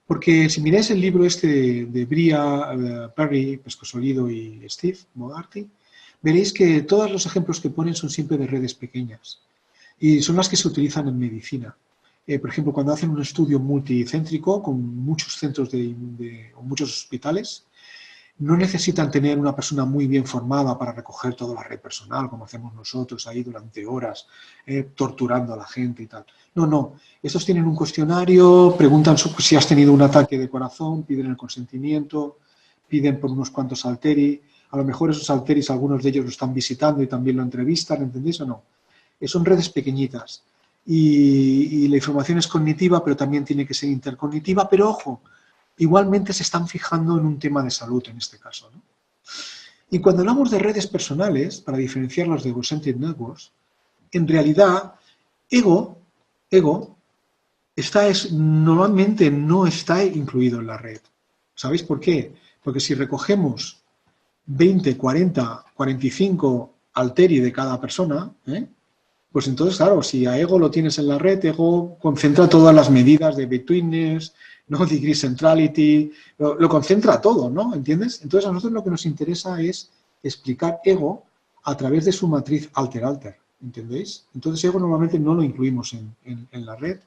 Porque si miráis el libro este de Bria, Perry, Pescosolido y Steve Bogarty, veréis que todos los ejemplos que ponen son siempre de redes pequeñas y son las que se utilizan en medicina. Por ejemplo, cuando hacen un estudio multicéntrico con muchos centros o muchos hospitales, no necesitan tener una persona muy bien formada para recoger toda la red personal, como hacemos nosotros ahí durante horas, torturando a la gente y tal. No. Estos tienen un cuestionario, preguntan si has tenido un ataque de corazón, piden el consentimiento, piden por unos cuantos alteri. A lo mejor esos alteris, algunos de ellos lo están visitando y también lo entrevistan, ¿entendéis o no? Son redes pequeñitas. Y la información es cognitiva, pero también tiene que ser intercognitiva. Pero ojo, igualmente se están fijando en un tema de salud en este caso, ¿no? Y cuando hablamos de redes personales, para diferenciarlos de egocentric networks, en realidad, ego normalmente no está incluido en la red. ¿Sabéis por qué? Porque si recogemos 20, 40, 45 alteri de cada persona, pues entonces, claro, si a ego lo tienes en la red, ego concentra todas las medidas de betweenness, ¿no? Degree centrality, lo concentra todo, ¿no? ¿Entiendes? Entonces a nosotros lo que nos interesa es explicar ego a través de su matriz alter-alter, ¿entendéis? Entonces ego normalmente no lo incluimos en la red.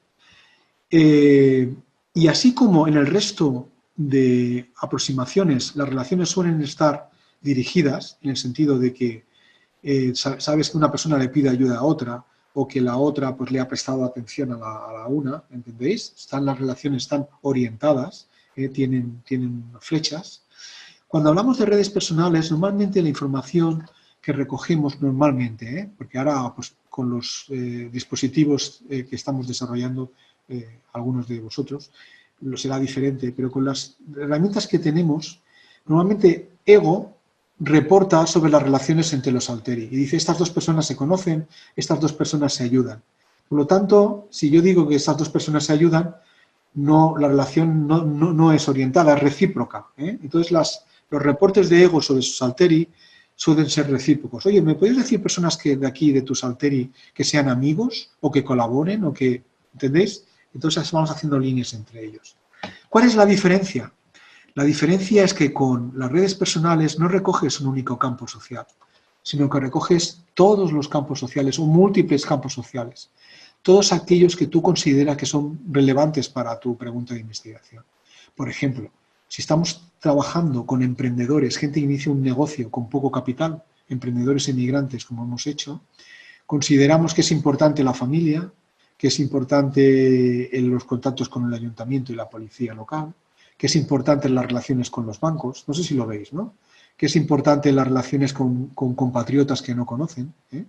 Y así como en el resto de aproximaciones las relaciones suelen estar dirigidas, en el sentido de que sabes que una persona le pide ayuda a otra, o que la otra pues le ha prestado atención a la una, ¿entendéis? Las relaciones están orientadas, tienen flechas. Cuando hablamos de redes personales, normalmente la información que recogemos normalmente, porque ahora pues, con los dispositivos que estamos desarrollando, algunos de vosotros, lo será diferente, pero con las herramientas que tenemos, normalmente ego reporta sobre las relaciones entre los alteri y dice, estas dos personas se conocen, estas dos personas se ayudan. Por lo tanto, si yo digo que estas dos personas se ayudan, la relación no es orientada, es recíproca, ¿eh? Entonces, los reportes de ego sobre sus alteri suelen ser recíprocos. Oye, ¿me podéis decir personas de aquí, de tus alteri, que sean amigos o que colaboren o que, ¿entendéis? Entonces vamos haciendo líneas entre ellos. ¿Cuál es la diferencia? La diferencia es que con las redes personales no recoges un único campo social, sino que recoges todos los campos sociales o múltiples campos sociales, todos aquellos que tú consideras que son relevantes para tu pregunta de investigación. Por ejemplo, si estamos trabajando con emprendedores, gente que inicia un negocio con poco capital, emprendedores emigrantes como hemos hecho, consideramos que es importante la familia, que es importante los contactos con el ayuntamiento y la policía local, que es importante en las relaciones con los bancos, no sé si lo veis, ¿no? Que es importante en las relaciones con compatriotas que no conocen, ¿eh?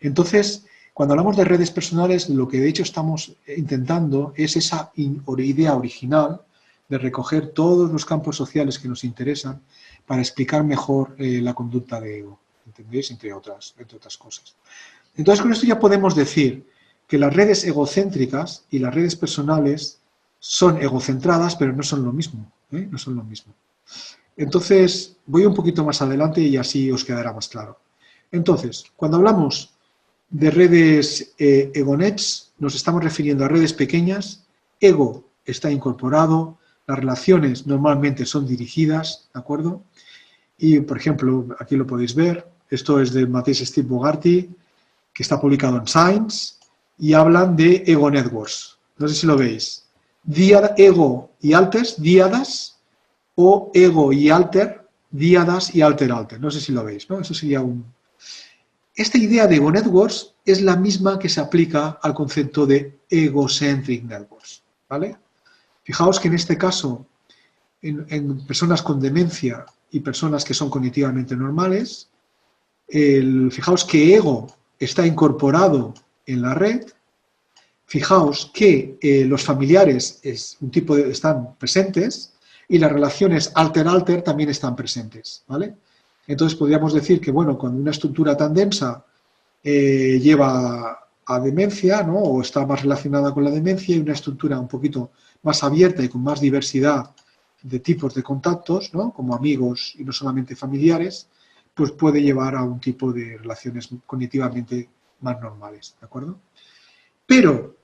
Entonces, cuando hablamos de redes personales, lo que de hecho estamos intentando es esa idea original de recoger todos los campos sociales que nos interesan para explicar mejor la conducta de ego, ¿entendéis? Entre otras cosas. Entonces, con esto ya podemos decir que las redes egocéntricas y las redes personales son egocentradas, pero no son lo mismo, ¿eh? No son lo mismo. Entonces, voy un poquito más adelante y así os quedará más claro. Entonces, cuando hablamos de redes egonets, nos estamos refiriendo a redes pequeñas, ego está incorporado, las relaciones normalmente son dirigidas, ¿de acuerdo? Y, por ejemplo, aquí lo podéis ver, esto es de Matthijs Steve Bogarty, que está publicado en Science, y hablan de ego networks. No sé si lo veis. Ego y alters, díadas, o ego y alter, díadas y alter-alter. No sé si lo veis, ¿no? Eso sería Esta idea de ego networks es la misma que se aplica al concepto de egocentric networks, ¿vale? Fijaos que en este caso, en personas con demencia y personas que son cognitivamente normales, fijaos que ego está incorporado en la red. Fijaos que los familiares están presentes y las relaciones alter-alter también están presentes, ¿vale? Entonces podríamos decir que, bueno, cuando una estructura tan densa lleva a demencia, ¿no? O está más relacionada con la demencia, y una estructura un poquito más abierta y con más diversidad de tipos de contactos, ¿no? Como amigos y no solamente familiares, pues puede llevar a un tipo de relaciones cognitivamente más normales, ¿de acuerdo? Pero,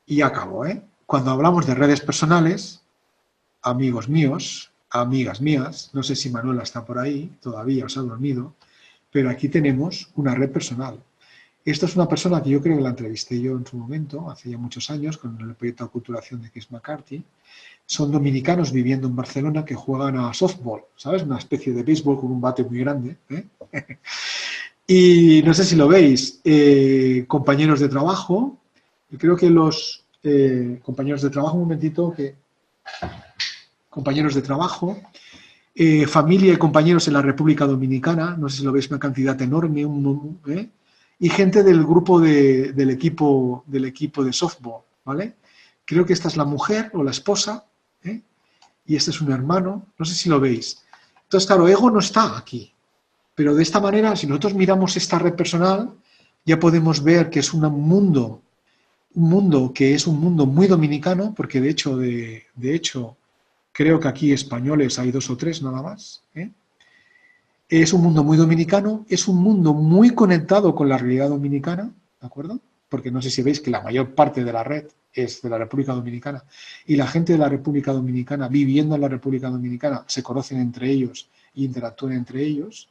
y acabo, cuando hablamos de redes personales, amigos míos, amigas mías, no sé si Manuela está por ahí, todavía os ha dormido, pero aquí tenemos una red personal. Esta es una persona que yo creo que la entrevisté yo en su momento, hace ya muchos años, con el proyecto de aculturación de Chris McCarthy. Son dominicanos viviendo en Barcelona que juegan a softball, ¿sabes? Una especie de béisbol con un bate muy grande. Y no sé si lo veis, compañeros de trabajo. Yo creo que los compañeros de trabajo, un momentito, compañeros de trabajo, familia y compañeros en la República Dominicana, no sé si lo veis, una cantidad enorme, y gente del grupo del equipo de softball, ¿vale? Creo que esta es la mujer o la esposa, y este es un hermano, no sé si lo veis. Entonces, claro, ego no está aquí, pero de esta manera, si nosotros miramos esta red personal, ya podemos ver que es un mundo que es un mundo muy dominicano, porque de hecho creo que aquí españoles hay 2 o 3 nada más. Es un mundo muy dominicano, es un mundo muy conectado con la realidad dominicana, ¿de acuerdo? Porque no sé si veis que la mayor parte de la red es de la República Dominicana, y la gente de la República Dominicana, viviendo en la República Dominicana, se conocen entre ellos e interactúan entre ellos,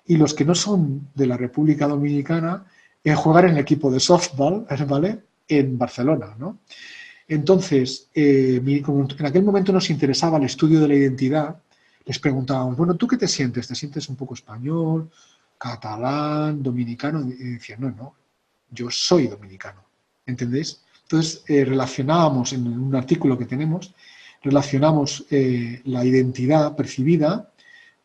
y los que no son de la República Dominicana juegan en el equipo de softball, ¿vale?, en Barcelona, ¿no? Entonces, como en aquel momento nos interesaba el estudio de la identidad, les preguntábamos, bueno, ¿tú qué te sientes? ¿Te sientes un poco español, catalán, dominicano? Y decían, no, yo soy dominicano, ¿entendéis? Entonces, relacionábamos en un artículo que tenemos, relacionamos la identidad percibida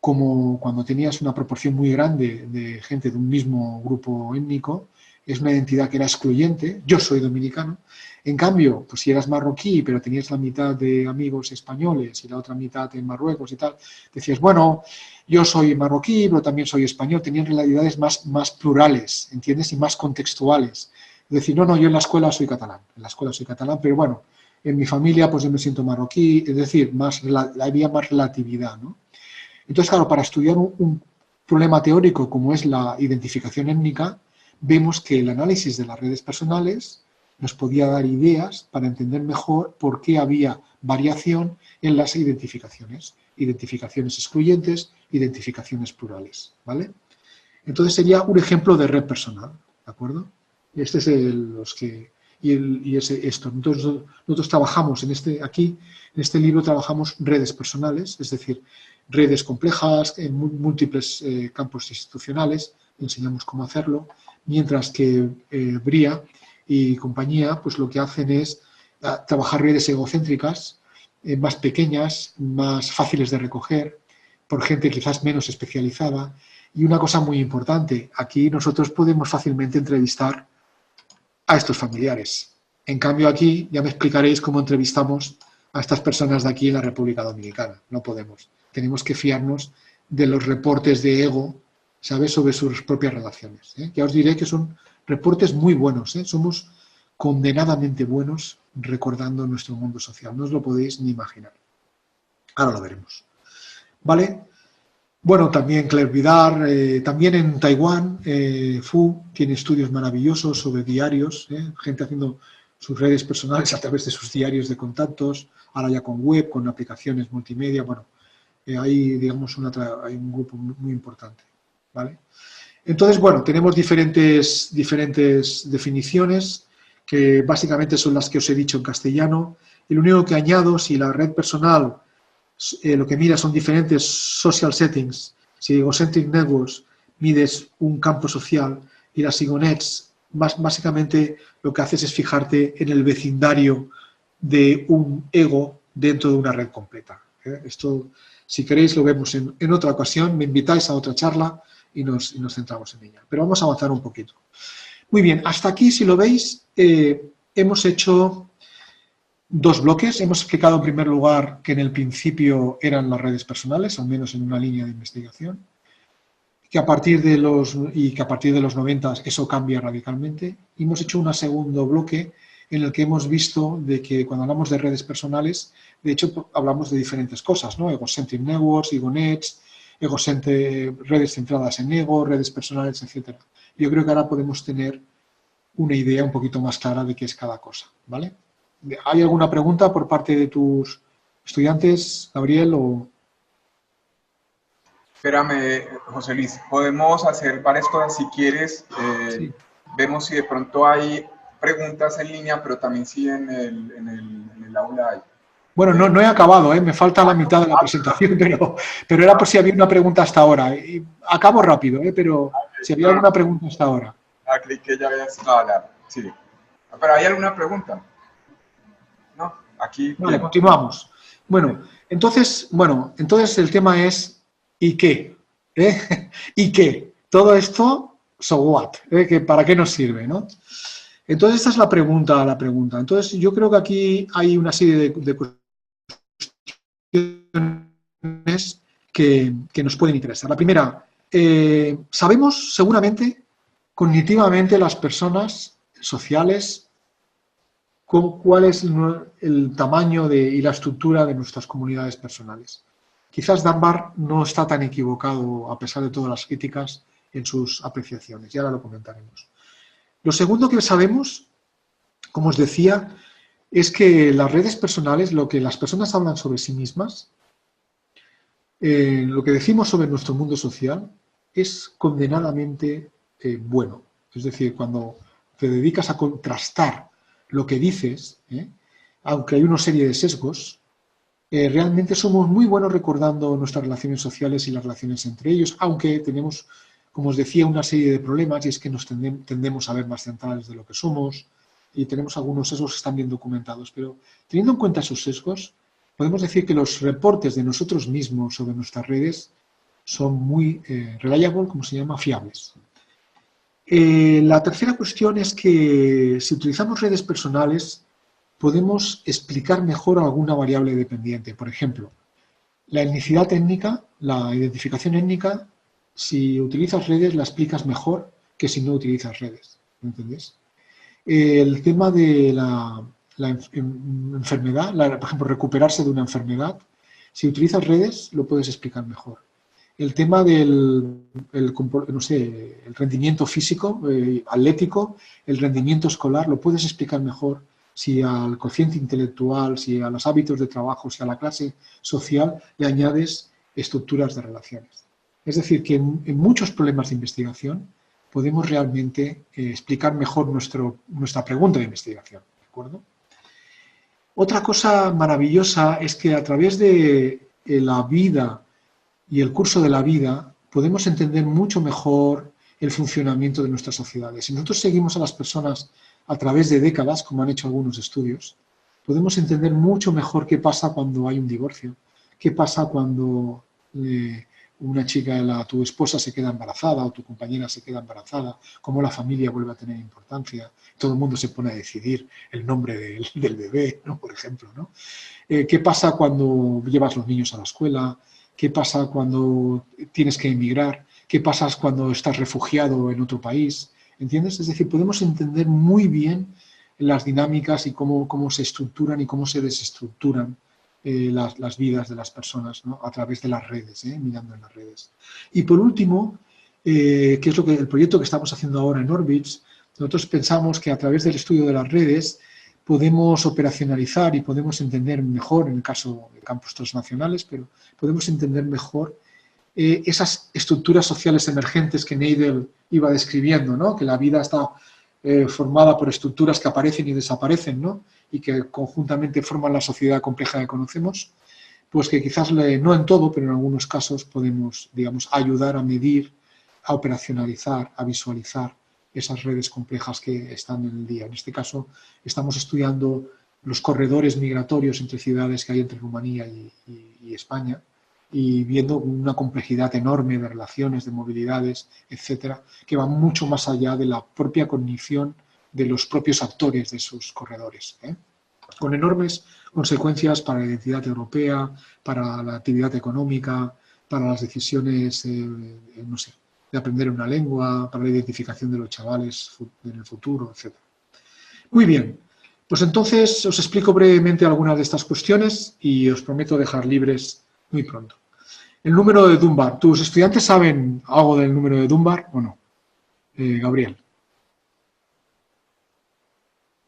como cuando tenías una proporción muy grande de gente de un mismo grupo étnico, es una identidad que era excluyente, yo soy dominicano. En cambio, pues si eras marroquí, pero tenías la mitad de amigos españoles y la otra mitad en Marruecos y tal, decías, bueno, yo soy marroquí, pero también soy español. Tenían realidades más plurales, ¿entiendes? Y más contextuales. Es decir, no, yo en la escuela soy catalán, pero bueno, en mi familia pues yo me siento marroquí, es decir, había más relatividad, ¿no? Entonces, claro, para estudiar un problema teórico como es la identificación étnica, vemos que el análisis de las redes personales nos podía dar ideas para entender mejor por qué había variación en las identificaciones excluyentes, identificaciones plurales, ¿vale? Entonces sería un ejemplo de red personal, ¿de acuerdo? Este es esto. Entonces nosotros trabajamos en este libro trabajamos redes personales, es decir, redes complejas en múltiples campos institucionales, enseñamos cómo hacerlo, mientras que Bria y compañía, pues lo que hacen es trabajar redes egocéntricas, más pequeñas, más fáciles de recoger, por gente quizás menos especializada. Y una cosa muy importante, aquí nosotros podemos fácilmente entrevistar a estos familiares. En cambio aquí ya me explicaréis cómo entrevistamos a estas personas de aquí en la República Dominicana. No podemos. Tenemos que fiarnos de los reportes de ego, ¿sabes?, sobre sus propias relaciones. Ya os diré que son reportes muy buenos. Somos condenadamente buenos recordando nuestro mundo social. No os lo podéis ni imaginar. Ahora lo veremos. ¿Vale? Bueno, también Claire Vidar, también en Taiwán, Fu tiene estudios maravillosos sobre diarios, gente haciendo sus redes personales a través de sus diarios de contactos, ahora ya con web, con aplicaciones multimedia, bueno, hay, digamos, hay un grupo muy importante, ¿vale? Entonces, bueno, tenemos diferentes definiciones que básicamente son las que os he dicho en castellano, y lo único que añado, si la red personal lo que mira son diferentes social settings, si egocentric networks mides un campo social, y las Igonets, básicamente lo que haces es fijarte en el vecindario de un ego dentro de una red completa. Esto, si queréis, lo vemos en otra ocasión, me invitáis a otra charla y nos centramos en ella. Pero vamos a avanzar un poquito. Muy bien, hasta aquí, si lo veis, hemos hecho 2 bloques. Hemos explicado en primer lugar que en el principio eran las redes personales, al menos en una línea de investigación, que a partir de los 90 eso cambia radicalmente. Y hemos hecho un segundo bloque en el que hemos visto de que cuando hablamos de redes personales, de hecho hablamos de diferentes cosas, ¿no? Egocentric networks, egonets, redes centradas en ego, redes personales, etc. Yo creo que ahora podemos tener una idea un poquito más clara de qué es cada cosa, ¿vale? ¿Hay alguna pregunta por parte de tus estudiantes, Gabriel? Espérame, José Luis, podemos hacer varias cosas si quieres. Sí. Vemos si de pronto hay preguntas en línea, pero también si en el aula hay. Bueno, no he acabado, me falta la mitad de la presentación, pero era por si había una pregunta hasta ahora. Y acabo rápido, pero si había alguna pregunta hasta ahora. Ah, creí que ya habías hablado. Sí. ¿Pero hay alguna pregunta? No, aquí. Vale, continuamos. Bueno, entonces el tema es ¿y qué? ¿Y qué? Todo esto, so what? ¿Para qué nos sirve, no? Entonces esta es la pregunta. Entonces yo creo que aquí hay una serie de cuestiones que nos pueden interesar. La primera, sabemos seguramente cognitivamente las personas sociales cuál es el tamaño y la estructura de nuestras comunidades personales. Quizás Dunbar no está tan equivocado, a pesar de todas las críticas, en sus apreciaciones, y ahora lo comentaremos. Lo segundo que sabemos, como os decía, es que las redes personales, lo que las personas hablan sobre sí mismas, lo que decimos sobre nuestro mundo social, es condenadamente bueno. Es decir, cuando te dedicas a contrastar lo que dices, aunque hay una serie de sesgos, realmente somos muy buenos recordando nuestras relaciones sociales y las relaciones entre ellos, aunque tenemos, como os decía, una serie de problemas, y es que nos tendemos a ver más centrales de lo que somos, y tenemos algunos sesgos que están bien documentados, pero teniendo en cuenta esos sesgos, podemos decir que los reportes de nosotros mismos sobre nuestras redes son muy reliable, como se llama, fiables. La tercera cuestión es que si utilizamos redes personales podemos explicar mejor alguna variable dependiente. Por ejemplo, la etnicidad étnica, la identificación étnica, si utilizas redes la explicas mejor que si no utilizas redes. ¿Entendés? El tema de la enfermedad, por ejemplo, recuperarse de una enfermedad, si utilizas redes lo puedes explicar mejor. El tema del el rendimiento físico, atlético, el rendimiento escolar, lo puedes explicar mejor si al cociente intelectual, si a los hábitos de trabajo, si a la clase social le añades estructuras de relaciones. Es decir, que en muchos problemas de investigación podemos realmente explicar mejor nuestra pregunta de investigación. ¿De acuerdo? Otra cosa maravillosa es que a través de la vida y el curso de la vida podemos entender mucho mejor el funcionamiento de nuestras sociedades. Si nosotros seguimos a las personas a través de décadas, como han hecho algunos estudios, podemos entender mucho mejor qué pasa cuando hay un divorcio, qué pasa cuando una chica, tu esposa se queda embarazada o tu compañera se queda embarazada, cómo la familia vuelve a tener importancia, todo el mundo se pone a decidir el nombre del bebé, ¿no? Por ejemplo, ¿no? ¿Qué pasa cuando llevas los niños a la escuela? ¿Qué pasa cuando tienes que emigrar? ¿Qué pasa cuando estás refugiado en otro país? ¿Entiendes? Es decir, podemos entender muy bien las dinámicas y cómo se estructuran y cómo se desestructuran las vidas de las personas, ¿no? A través de las redes, mirando en las redes. Y por último, que es el proyecto que estamos haciendo ahora en Orbitz, nosotros pensamos que a través del estudio de las redes podemos operacionalizar y podemos entender mejor, en el caso de campos transnacionales, pero podemos entender mejor esas estructuras sociales emergentes que Neidel iba describiendo, ¿no? Que la vida está formada por estructuras que aparecen y desaparecen, ¿no? Y que conjuntamente forman la sociedad compleja que conocemos, pues que quizás no en todo, pero en algunos casos podemos, digamos, ayudar a medir, a operacionalizar, a visualizar esas redes complejas que están en el día. En este caso, estamos estudiando los corredores migratorios entre ciudades que hay entre Rumanía y España, y viendo una complejidad enorme de relaciones, de movilidades, etcétera, que va mucho más allá de la propia cognición de los propios actores de esos corredores, con enormes consecuencias para la identidad europea, para la actividad económica, para las decisiones, no sé, de aprender una lengua, para la identificación de los chavales en el futuro, etcétera. Muy bien, pues entonces os explico brevemente algunas de estas cuestiones y os prometo dejar libres muy pronto. El número de Dunbar. ¿Tus estudiantes saben algo del número de Dunbar o no? Gabriel.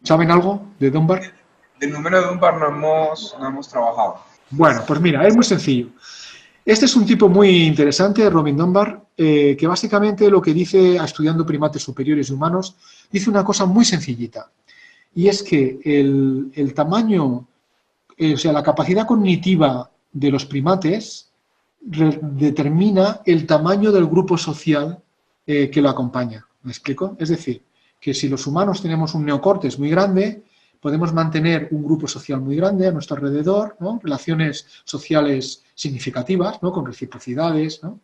¿Saben algo de Dunbar? Del número de Dunbar no hemos trabajado. Bueno, pues mira, es muy sencillo. Este es un tipo muy interesante, Robin Dunbar, que básicamente lo que dice, estudiando primates superiores humanos, dice una cosa muy sencillita. Y es que el tamaño, o sea, la capacidad cognitiva de los primates determina el tamaño del grupo social que lo acompaña. ¿Me explico? Es decir, que si los humanos tenemos un neocórtex muy grande, podemos mantener un grupo social muy grande a nuestro alrededor, ¿no? Relaciones sociales significativas, ¿no? Con reciprocidades, ¿no?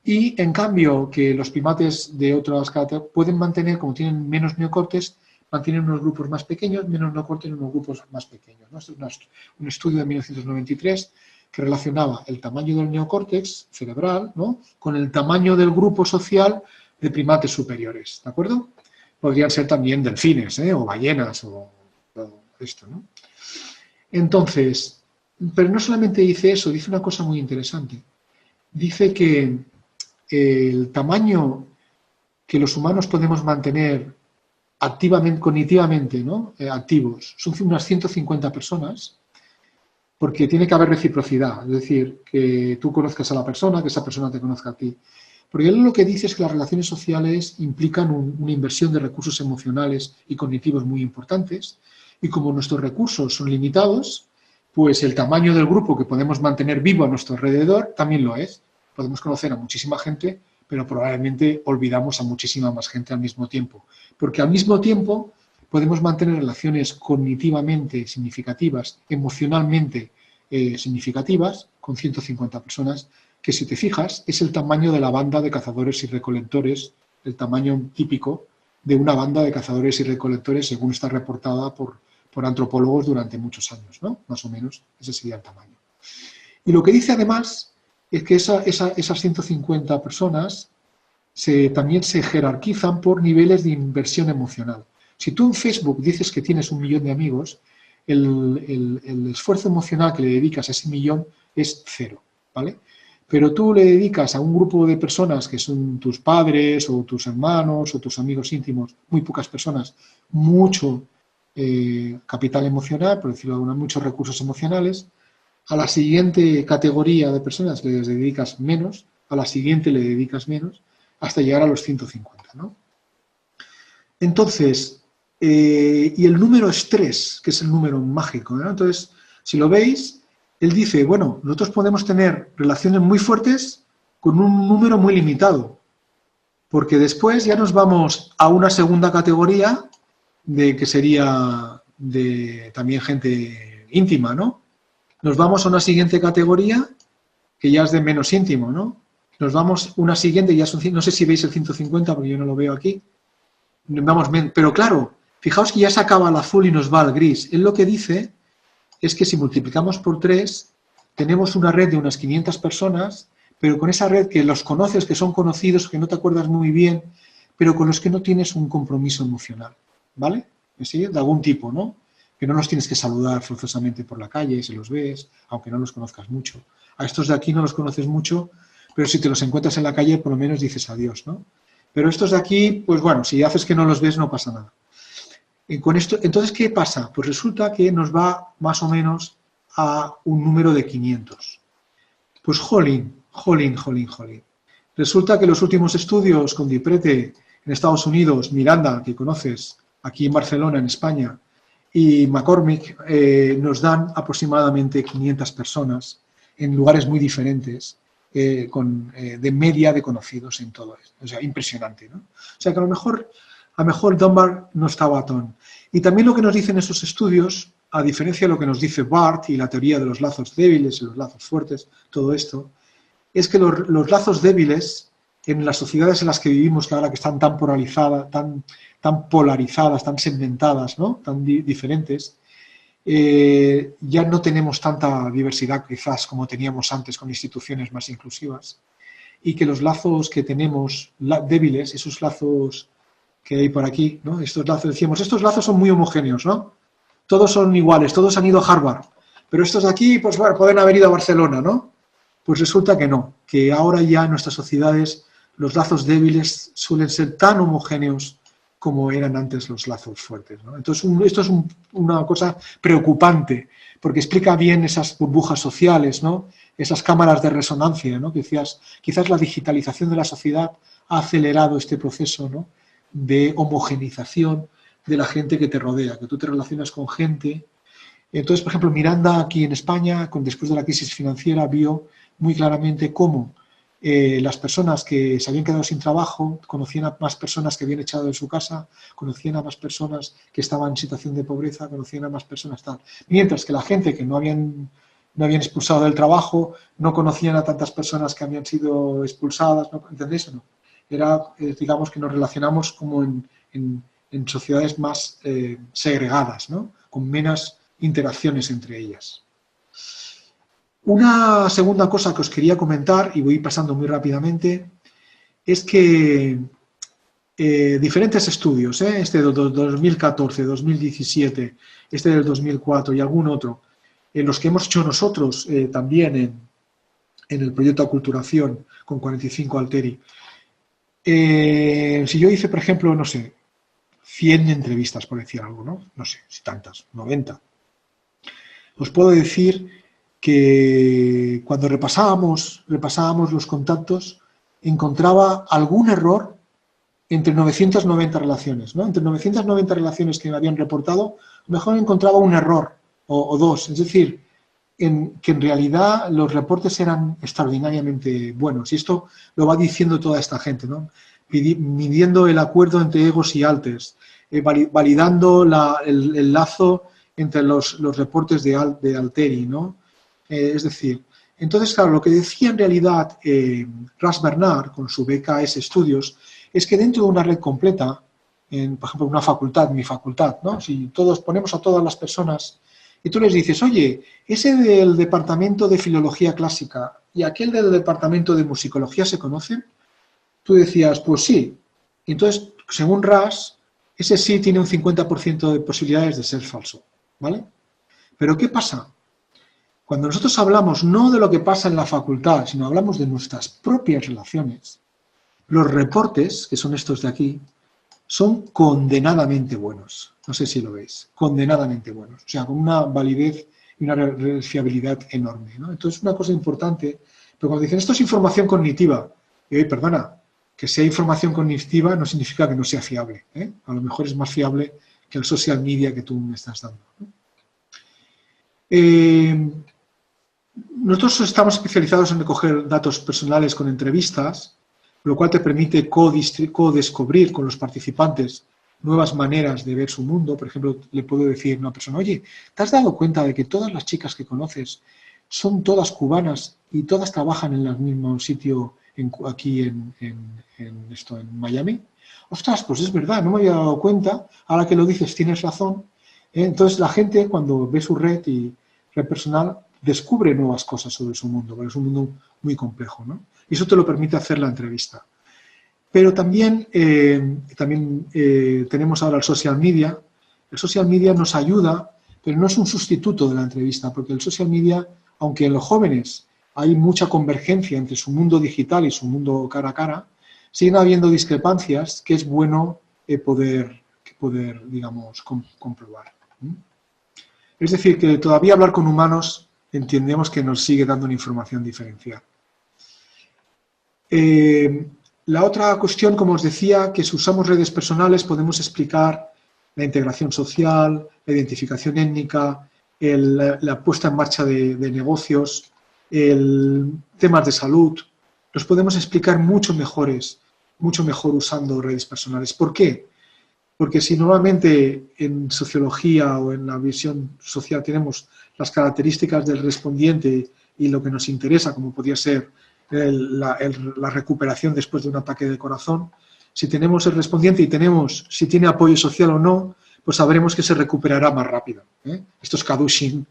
Y en cambio que los primates de otras características pueden mantener, como tienen menos neocórtex, mantienen unos grupos más pequeños, menos neocórtex en unos grupos más pequeños, ¿no? Esto es un estudio de 1993 que relacionaba el tamaño del neocórtex cerebral, ¿no? Con el tamaño del grupo social de primates superiores, ¿de acuerdo? Podrían ser también delfines, o ballenas o esto, ¿no? Entonces, pero no solamente dice eso, dice una cosa muy interesante. Dice que el tamaño que los humanos podemos mantener activamente, cognitivamente, ¿no? Activos, son unas 150 personas, porque tiene que haber reciprocidad, es decir, que tú conozcas a la persona, que esa persona te conozca a ti. Porque él lo que dice es que las relaciones sociales implican una inversión de recursos emocionales y cognitivos muy importantes, y como nuestros recursos son limitados, pues el tamaño del grupo que podemos mantener vivo a nuestro alrededor también lo es. Podemos conocer a muchísima gente, pero probablemente olvidamos a muchísima más gente al mismo tiempo. Porque al mismo tiempo podemos mantener relaciones cognitivamente significativas, emocionalmente significativas, con 150 personas, que si te fijas es el tamaño de la banda de cazadores y recolectores, el tamaño típico de una banda de cazadores y recolectores según está reportada por antropólogos durante muchos años, ¿no? Más o menos, ese sería el tamaño. Y lo que dice además es que esas 150 personas también se jerarquizan por niveles de inversión emocional. Si tú en Facebook dices que tienes 1 millón de amigos, el esfuerzo emocional que le dedicas a ese millón es 0, ¿vale? Pero tú le dedicas a un grupo de personas que son tus padres o tus hermanos o tus amigos íntimos, muy pocas personas, mucho capital emocional, por decirlo de alguna manera, muchos recursos emocionales. A la siguiente categoría de personas les dedicas menos, a la siguiente le dedicas menos, hasta llegar a los 150, ¿no? Entonces, y el número es 3, que es el número mágico, ¿no? Entonces, si lo veis, él dice, bueno, nosotros podemos tener relaciones muy fuertes con un número muy limitado, porque después ya nos vamos a una segunda categoría que sería de también gente íntima, ¿no? Nos vamos a una siguiente categoría que ya es de menos íntimo, ¿no? Nos vamos a una siguiente, ya son, no sé si veis el 150 porque yo no lo veo aquí, vamos, pero claro, fijaos que ya se acaba el azul y nos va al gris. Él lo que dice es que si multiplicamos por 3, tenemos una red de unas 500 personas, pero con esa red que los conoces, que son conocidos, que no te acuerdas muy bien, pero con los que no tienes un compromiso emocional, ¿vale? ¿Sí? De algún tipo, ¿no? Que no los tienes que saludar forzosamente por la calle, si los ves, aunque no los conozcas mucho. A estos de aquí no los conoces mucho, pero si te los encuentras en la calle, por lo menos dices adiós, ¿no? Pero estos de aquí, pues bueno, si haces que no los ves, no pasa nada. Y con esto, entonces, ¿qué pasa? Pues resulta que nos va más o menos a un número de 500. Pues jolín. Resulta que los últimos estudios con Diprete en Estados Unidos, Miranda, que conoces, aquí en Barcelona, en España, y McCormick, nos dan aproximadamente 500 personas en lugares muy diferentes, de media de conocidos en todo esto. O sea, impresionante, ¿no? O sea, que a lo mejor Dunbar no estaba atón. Y también lo que nos dicen esos estudios, a diferencia de lo que nos dice Barth y la teoría de los lazos débiles y los lazos fuertes, todo esto, es que los lazos débiles en las sociedades en las que vivimos, que ahora que están tan polarizadas, tan polarizadas, tan segmentadas, ¿no? Tan diferentes, ya no tenemos tanta diversidad quizás como teníamos antes con instituciones más inclusivas, y que los lazos que tenemos débiles, esos lazos que hay por aquí, ¿no? Estos lazos, decíamos, estos lazos son muy homogéneos, ¿no? Todos son iguales, todos han ido a Harvard, pero estos de aquí, pues bueno, pueden haber ido a Barcelona, ¿no? Pues resulta que no, que ahora ya en nuestras sociedades los lazos débiles suelen ser tan homogéneos como eran antes los lazos fuertes, ¿no? Entonces, esto es una cosa preocupante, porque explica bien esas burbujas sociales, ¿no? Esas cámaras de resonancia, ¿no? Quizás la digitalización de la sociedad ha acelerado este proceso, ¿no? De homogenización de la gente que te rodea, que tú te relacionas con gente. Entonces, por ejemplo, Miranda aquí en España, después de la crisis financiera, vio muy claramente cómo las personas que se habían quedado sin trabajo conocían a más personas que habían echado de su casa, conocían a más personas que estaban en situación de pobreza, conocían a más personas tal. Mientras que la gente que no habían expulsado del trabajo no conocían a tantas personas que habían sido expulsadas, ¿no? ¿Entendéis o no? Era, digamos, que nos relacionamos como en sociedades más segregadas, ¿no? Con menos interacciones entre ellas. Una segunda cosa que os quería comentar, y voy pasando muy rápidamente, es que diferentes estudios, este de 2014, 2017, este del 2004 y algún otro, los que hemos hecho nosotros también en el proyecto Aculturación con 45 Alteri. Si yo hice, por ejemplo, no sé, 100 entrevistas, por decir algo, ¿no? No sé, si tantas, 90. Os puedo decir que cuando repasábamos los contactos, encontraba algún error entre 990 relaciones, ¿no? Entre 990 relaciones que me habían reportado, a lo mejor encontraba un error o dos. Es decir, que en realidad los reportes eran extraordinariamente buenos. Y esto lo va diciendo toda esta gente, ¿no? Midiendo el acuerdo entre egos y alters, validando el lazo entre los reportes de Alteri, ¿no? Es decir, entonces, claro, lo que decía en realidad Ras Bernard con su BKS Studios es que dentro de una red completa, por ejemplo, una facultad, mi facultad, ¿no? Si todos ponemos a todas las personas y tú les dices, oye, ese del departamento de filología clásica y aquel del departamento de musicología se conocen, tú decías, pues sí. Entonces, según Ras, ese sí tiene un 50% de posibilidades de ser falso, ¿vale? Pero ¿qué pasa? Cuando nosotros hablamos no de lo que pasa en la facultad, sino hablamos de nuestras propias relaciones, los reportes, que son estos de aquí, son condenadamente buenos. No sé si lo veis, condenadamente buenos. O sea, con una validez y una fiabilidad enorme, ¿no? Entonces, una cosa importante, pero cuando dicen esto es información cognitiva, y perdona, que sea información cognitiva no significa que no sea fiable, ¿eh? A lo mejor es más fiable que el social media que tú me estás dando, ¿no? Nosotros estamos especializados en recoger datos personales con entrevistas, lo cual te permite co-descubrir con los participantes nuevas maneras de ver su mundo. Por ejemplo, le puedo decir a una persona, oye, ¿te has dado cuenta de que todas las chicas que conoces son todas cubanas y todas trabajan en el mismo sitio aquí en Miami? Ostras, pues es verdad, no me había dado cuenta, ahora que lo dices tienes razón. Entonces la gente cuando ve su red y red personal descubre nuevas cosas sobre su mundo, porque es un mundo muy complejo, ¿no? Y eso te lo permite hacer la entrevista. Pero también tenemos ahora el social media. El social media nos ayuda, pero no es un sustituto de la entrevista, porque el social media, aunque en los jóvenes hay mucha convergencia entre su mundo digital y su mundo cara a cara, siguen habiendo discrepancias que es bueno poder digamos, comprobar. Es decir, que todavía hablar con humanos entendemos que nos sigue dando una información diferencial. La otra cuestión, como os decía, que si usamos redes personales podemos explicar la integración social, la identificación étnica, la puesta en marcha de negocios, temas de salud, los podemos explicar mucho mejor usando redes personales. ¿Por qué? Porque si normalmente en sociología o en la visión social tenemos las características del respondiente y lo que nos interesa, como podría ser la recuperación después de un ataque de corazón, si tenemos el respondiente y tenemos si tiene apoyo social o no, pues sabremos que se recuperará más rápido. Esto es Kadushin,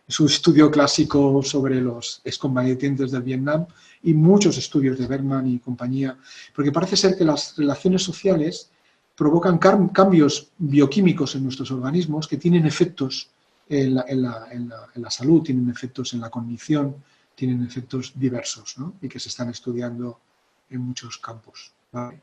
su estudio clásico sobre los excombatientes del Vietnam y muchos estudios de Bergman y compañía, porque parece ser que las relaciones sociales provocan cambios bioquímicos en nuestros organismos que tienen efectos en la salud, tienen efectos en la cognición, tienen efectos diversos, ¿no? Y que se están estudiando en muchos campos, ¿vale?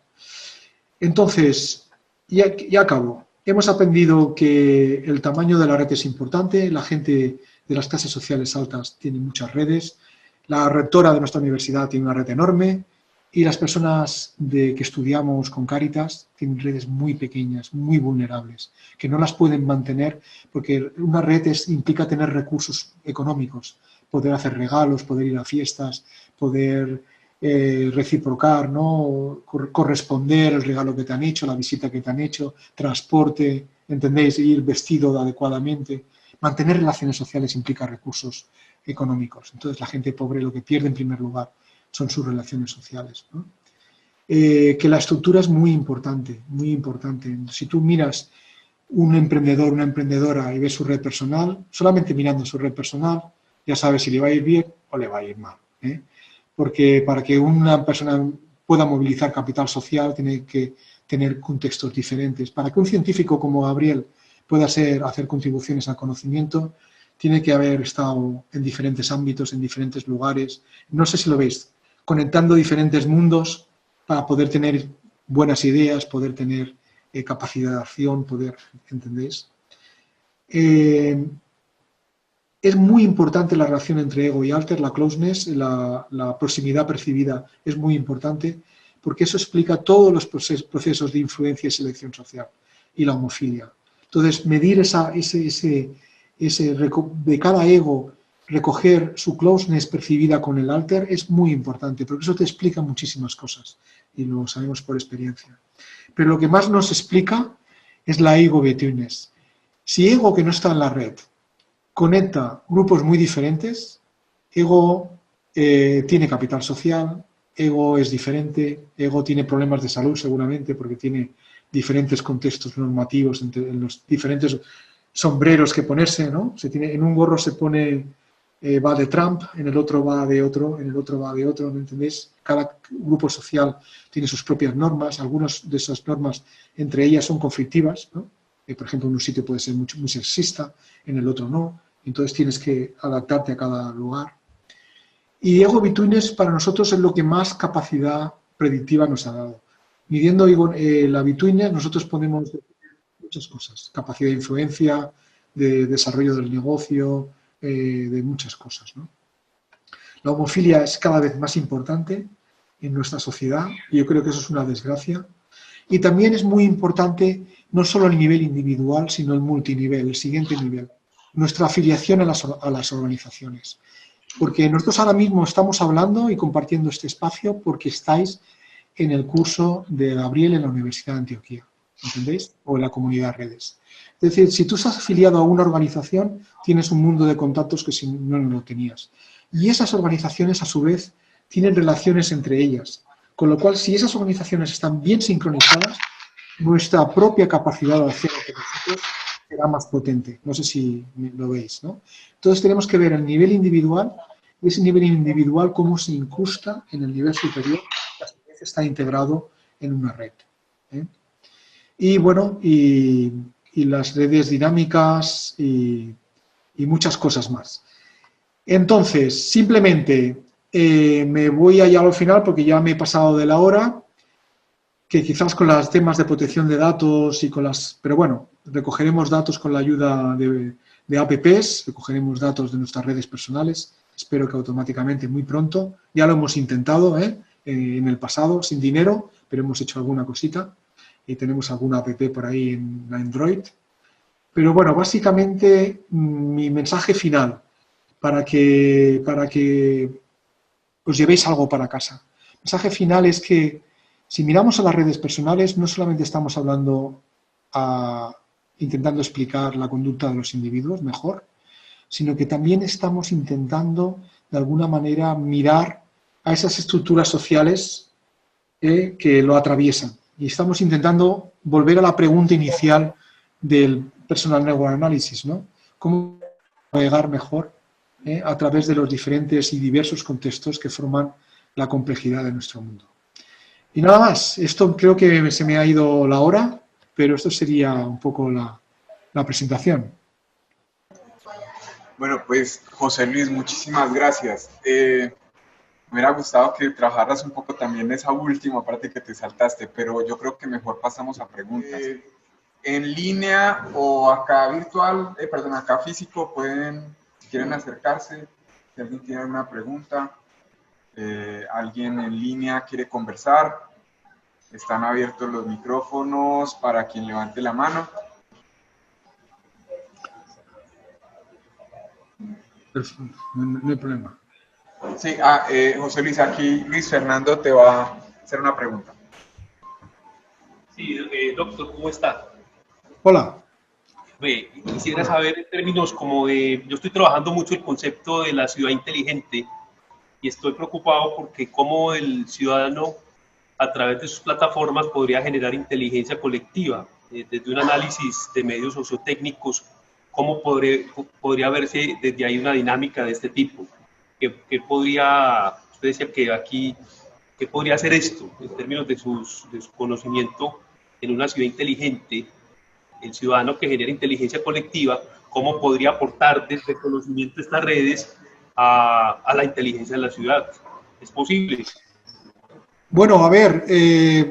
Entonces, ya acabo. Hemos aprendido que el tamaño de la red es importante, la gente de las clases sociales altas tiene muchas redes, la rectora de nuestra universidad tiene una red enorme y las personas que estudiamos con Cáritas tienen redes muy pequeñas, muy vulnerables, que no las pueden mantener porque una red implica tener recursos económicos, poder hacer regalos, poder ir a fiestas, poder reciprocar, ¿no? Corresponder el regalo que te han hecho, la visita que te han hecho, transporte, ¿entendéis? Ir vestido adecuadamente. Mantener relaciones sociales implica recursos económicos. Entonces, la gente pobre lo que pierde en primer lugar son sus relaciones sociales, ¿no? Que la estructura es muy importante, muy importante. Si tú miras un emprendedor, una emprendedora y ves su red personal, solamente mirando su red personal, ya sabes si le va a ir bien o le va a ir mal, ¿eh? Porque para que una persona pueda movilizar capital social tiene que tener contextos diferentes. Para que un científico como Gabriel pueda hacer contribuciones al conocimiento, tiene que haber estado en diferentes ámbitos, en diferentes lugares. No sé si lo veis, conectando diferentes mundos para poder tener buenas ideas, poder tener capacidad de acción, poder, ¿entendéis? Es muy importante la relación entre ego y alter, la closeness, la proximidad percibida es muy importante porque eso explica todos los procesos de influencia y selección social y la homofilia. Entonces, medir de cada ego, recoger su closeness percibida con el alter es muy importante porque eso te explica muchísimas cosas y lo sabemos por experiencia. Pero lo que más nos explica es la ego-betweenness. Si ego que no está en la red conecta grupos muy diferentes, ego tiene capital social, ego es diferente, ego tiene problemas de salud seguramente porque tiene diferentes contextos normativos en los diferentes sombreros que ponerse, ¿no? En un gorro se pone, va de Trump, en el otro va de otro, en el otro va de otro, ¿no entendéis? Cada grupo social tiene sus propias normas, algunas de esas normas entre ellas son conflictivas, ¿no? Por ejemplo, en un sitio puede ser muy sexista, en el otro no, entonces tienes que adaptarte a cada lugar. Y ego-betweenness para nosotros es lo que más capacidad predictiva nos ha dado. Midiendo la betweenness nosotros ponemos muchas cosas, capacidad de influencia, de desarrollo del negocio, de muchas cosas, ¿no? La homofilia es cada vez más importante en nuestra sociedad y yo creo que eso es una desgracia. Y también es muy importante no solo el nivel individual, sino el multinivel, el siguiente nivel, nuestra afiliación a las organizaciones. Porque nosotros ahora mismo estamos hablando y compartiendo este espacio porque estáis en el curso de Gabriel en la Universidad de Antioquia, ¿entendéis? O en la comunidad Redes. Es decir, si tú estás afiliado a una organización, tienes un mundo de contactos que si no lo tenías. Y esas organizaciones, a su vez, tienen relaciones entre ellas. Con lo cual, si esas organizaciones están bien sincronizadas, nuestra propia capacidad de hacer entre nosotros será más potente. No sé si lo veis, ¿no? Entonces tenemos que ver el nivel individual y ese nivel individual cómo se incrusta en el nivel superior, que a su vez está integrado en una red, ¿eh? Y bueno, y las redes dinámicas y muchas cosas más. Entonces, simplemente me voy allá al final porque ya me he pasado de la hora, que quizás con los temas de protección de datos y con las... Pero bueno, recogeremos datos con la ayuda de apps, recogeremos datos de nuestras redes personales, espero que automáticamente muy pronto. Ya lo hemos intentado en el pasado, sin dinero, pero hemos hecho alguna cosita y tenemos alguna app por ahí en Android. Pero bueno, básicamente mi mensaje final. para que os llevéis algo para casa. El mensaje final es que si miramos a las redes personales, no solamente estamos hablando intentando explicar la conducta de los individuos mejor, sino que también estamos intentando, de alguna manera, mirar a esas estructuras sociales que lo atraviesan. Y estamos intentando volver a la pregunta inicial del Personal Network Analysis, ¿no? ¿Cómo navegar mejor a través de los diferentes y diversos contextos que forman la complejidad de nuestro mundo? Y nada más, esto creo que se me ha ido la hora, pero esto sería un poco la presentación. Bueno, pues José Luis, muchísimas gracias. Me hubiera gustado que trabajaras un poco también esa última parte que te saltaste, pero yo creo que mejor pasamos a preguntas. En línea o acá virtual, perdón, acá físico, pueden, si quieren acercarse, si alguien tiene una pregunta, alguien en línea quiere conversar, están abiertos los micrófonos para quien levante la mano. No hay problema. Sí, José Luis, aquí Luis Fernando te va a hacer una pregunta. Sí, doctor, ¿cómo está? Hola. Quisiera saber en términos como de, yo estoy trabajando mucho el concepto de la ciudad inteligente y estoy preocupado porque cómo el ciudadano a través de sus plataformas podría generar inteligencia colectiva, desde un análisis de medios sociotécnicos, cómo podría verse desde ahí una dinámica de este tipo. ¿Qué podría, usted decía que aquí, qué podría hacer esto en términos de su conocimiento en una ciudad inteligente? El ciudadano que genera inteligencia colectiva, ¿cómo podría aportar desde el conocimiento de estas redes a la inteligencia de la ciudad? ¿Es posible? Bueno, a ver,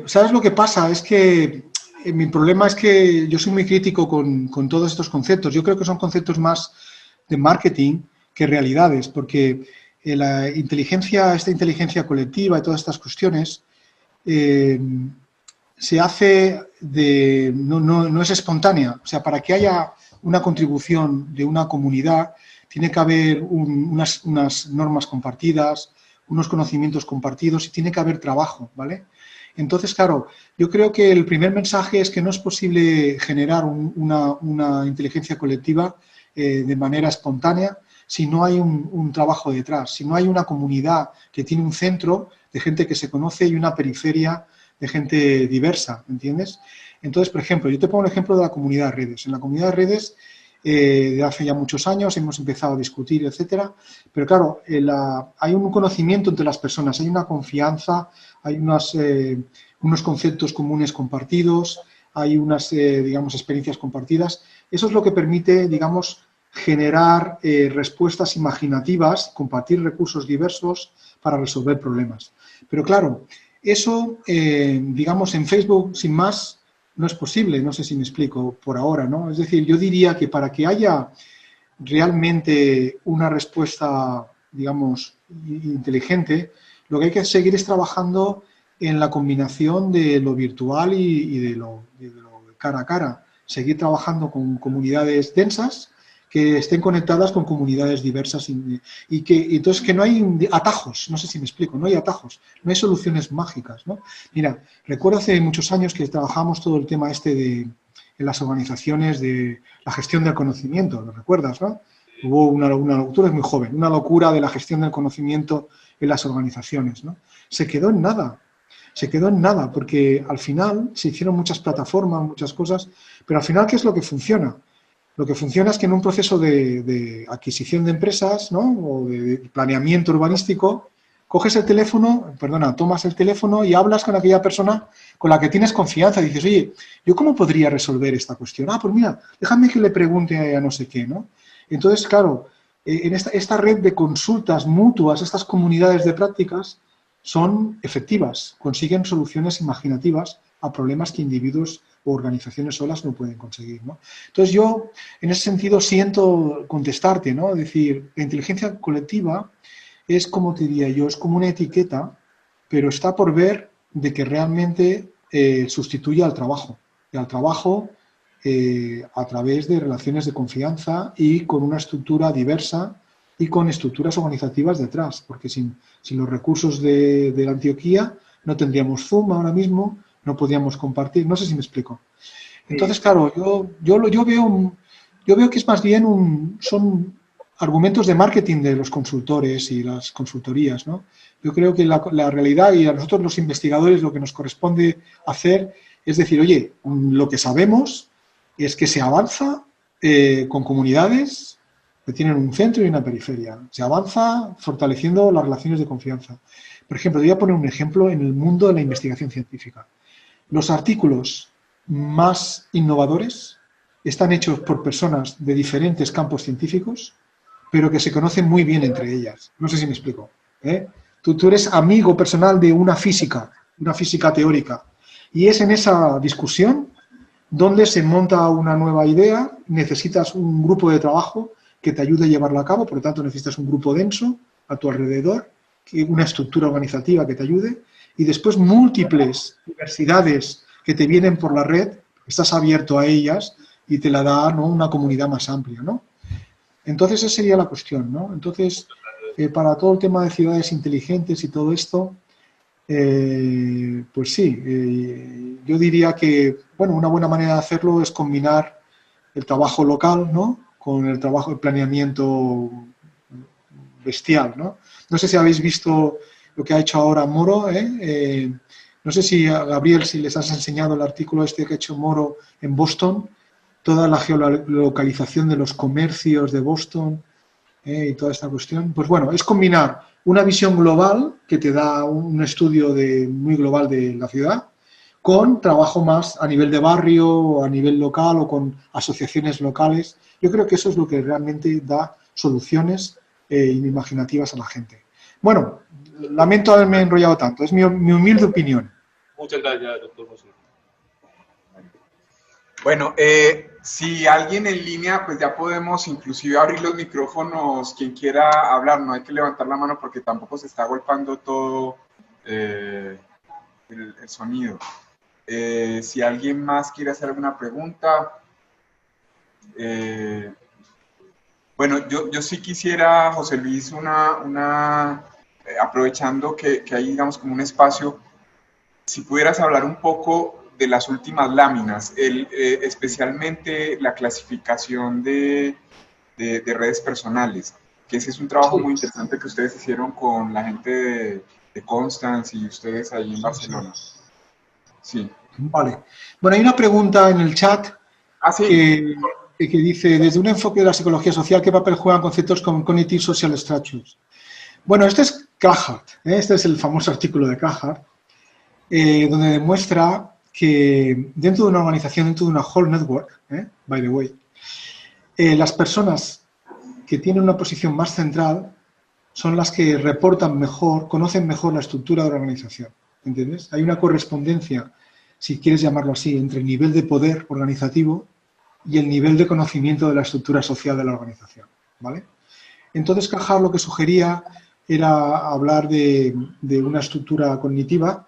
¿sabes lo que pasa? Es que mi problema es que yo soy muy crítico con todos estos conceptos. Yo creo que son conceptos más de marketing que realidades, porque esta inteligencia colectiva y todas estas cuestiones se hace no es espontánea. O sea, para que haya una contribución de una comunidad, tiene que haber unas normas compartidas, unos conocimientos compartidos y tiene que haber trabajo, ¿vale? Entonces, claro, yo creo que el primer mensaje es que no es posible generar una inteligencia colectiva de manera espontánea si no hay un trabajo detrás, si no hay una comunidad que tiene un centro de gente que se conoce y una periferia de gente diversa, ¿entiendes? Entonces, por ejemplo, yo te pongo el ejemplo de la comunidad de redes. En la comunidad de redes, de hace ya muchos años, hemos empezado a discutir, etcétera, pero claro, hay un conocimiento entre las personas, hay una confianza, hay unos conceptos comunes compartidos, hay unas, digamos, experiencias compartidas. Eso es lo que permite, digamos, generar respuestas imaginativas, compartir recursos diversos para resolver problemas. Pero claro, eso, digamos, en Facebook, sin más, no es posible, no sé si me explico por ahora, ¿no? Es decir, yo diría que para que haya realmente una respuesta, digamos, inteligente, lo que hay que seguir es trabajando en la combinación de lo virtual y de lo cara a cara. Seguir trabajando con comunidades densas que estén conectadas con comunidades diversas y que entonces que no hay atajos, no sé si me explico, no hay atajos, no hay soluciones mágicas, ¿no? Mira, recuerdo hace muchos años que trabajamos todo el tema en las organizaciones de la gestión del conocimiento, ¿lo recuerdas, no? Hubo una locura, tú eres muy joven, una locura de la gestión del conocimiento en las organizaciones, ¿no? Se quedó en nada, porque al final se hicieron muchas plataformas, muchas cosas, pero al final, ¿qué es lo que funciona? Lo que funciona es que en un proceso de adquisición de empresas, ¿no? O de planeamiento urbanístico, coges el teléfono, tomas el teléfono y hablas con aquella persona con la que tienes confianza. Dices, oye, ¿yo cómo podría resolver esta cuestión? Ah, pues mira, déjame que le pregunte a no sé qué, ¿no? Entonces, claro, en esta red de consultas mutuas, estas comunidades de prácticas son efectivas, consiguen soluciones imaginativas a problemas que individuos o organizaciones solas no pueden conseguir, ¿no? Entonces yo, en ese sentido, siento contestarte, ¿no? Es decir, la inteligencia colectiva es, como te diría yo, es como una etiqueta, pero está por ver de que realmente sustituye al trabajo. Y al trabajo a través de relaciones de confianza y con una estructura diversa y con estructuras organizativas detrás, porque sin los recursos de la Antioquía no tendríamos Zoom ahora mismo, no podríamos compartir, no sé si me explico. Entonces, claro, yo veo que es más bien son argumentos de marketing de los consultores y las consultorías, ¿no? Yo creo que la realidad, y a nosotros los investigadores lo que nos corresponde hacer es decir, oye, lo que sabemos es que se avanza con comunidades que tienen un centro y una periferia. Se avanza fortaleciendo las relaciones de confianza. Por ejemplo, voy a poner un ejemplo en el mundo de la investigación científica. Los artículos más innovadores están hechos por personas de diferentes campos científicos, pero que se conocen muy bien entre ellas. No sé si me explico. Tú eres amigo personal de una física teórica, y es en esa discusión donde se monta una nueva idea, necesitas un grupo de trabajo que te ayude a llevarla a cabo, por lo tanto necesitas un grupo denso a tu alrededor, una estructura organizativa que te ayude, y después múltiples diversidades que te vienen por la red, estás abierto a ellas y te la da, ¿no?, una comunidad más amplia, ¿no? Entonces esa sería la cuestión, ¿no? Entonces, para todo el tema de ciudades inteligentes y todo esto, pues sí, yo diría que, bueno, una buena manera de hacerlo es combinar el trabajo local, ¿no?, con el trabajo de planeamiento bestial, ¿no? No sé si habéis visto lo que ha hecho ahora Moro, no sé si a Gabriel, si les has enseñado el artículo este que ha hecho Moro en Boston, toda la geolocalización de los comercios de Boston y toda esta cuestión. Pues bueno, es combinar una visión global que te da un estudio muy global de la ciudad con trabajo más a nivel de barrio o a nivel local o con asociaciones locales. Yo creo que eso es lo que realmente da soluciones imaginativas a la gente. Bueno, lamento haberme enrollado tanto, es mi humilde opinión. Muchas gracias, doctor José. Bueno, si alguien en línea, pues ya podemos inclusive abrir los micrófonos, quien quiera hablar, no hay que levantar la mano porque tampoco se está golpeando todo el sonido. Si alguien más quiere hacer alguna pregunta. Bueno, yo sí quisiera, José Luis, aprovechando que hay, digamos, como un espacio, si pudieras hablar un poco de las últimas láminas, especialmente la clasificación de redes personales, que ese es un trabajo muy interesante que ustedes hicieron con la gente de Constance y ustedes ahí en Barcelona. Sí. Vale. Bueno, hay una pregunta en el chat que dice, desde un enfoque de la psicología social, ¿qué papel juegan conceptos como Cognitive Social Structures? Bueno, este es Carhart, este es el famoso artículo de Carhart, donde demuestra que dentro de una organización, dentro de una whole network, by the way, las personas que tienen una posición más central son las que reportan mejor, conocen mejor la estructura de la organización, ¿entiendes? Hay una correspondencia, si quieres llamarlo así, entre el nivel de poder organizativo y el nivel de conocimiento de la estructura social de la organización, ¿vale? Entonces, Carhart lo que sugería era hablar de una estructura cognitiva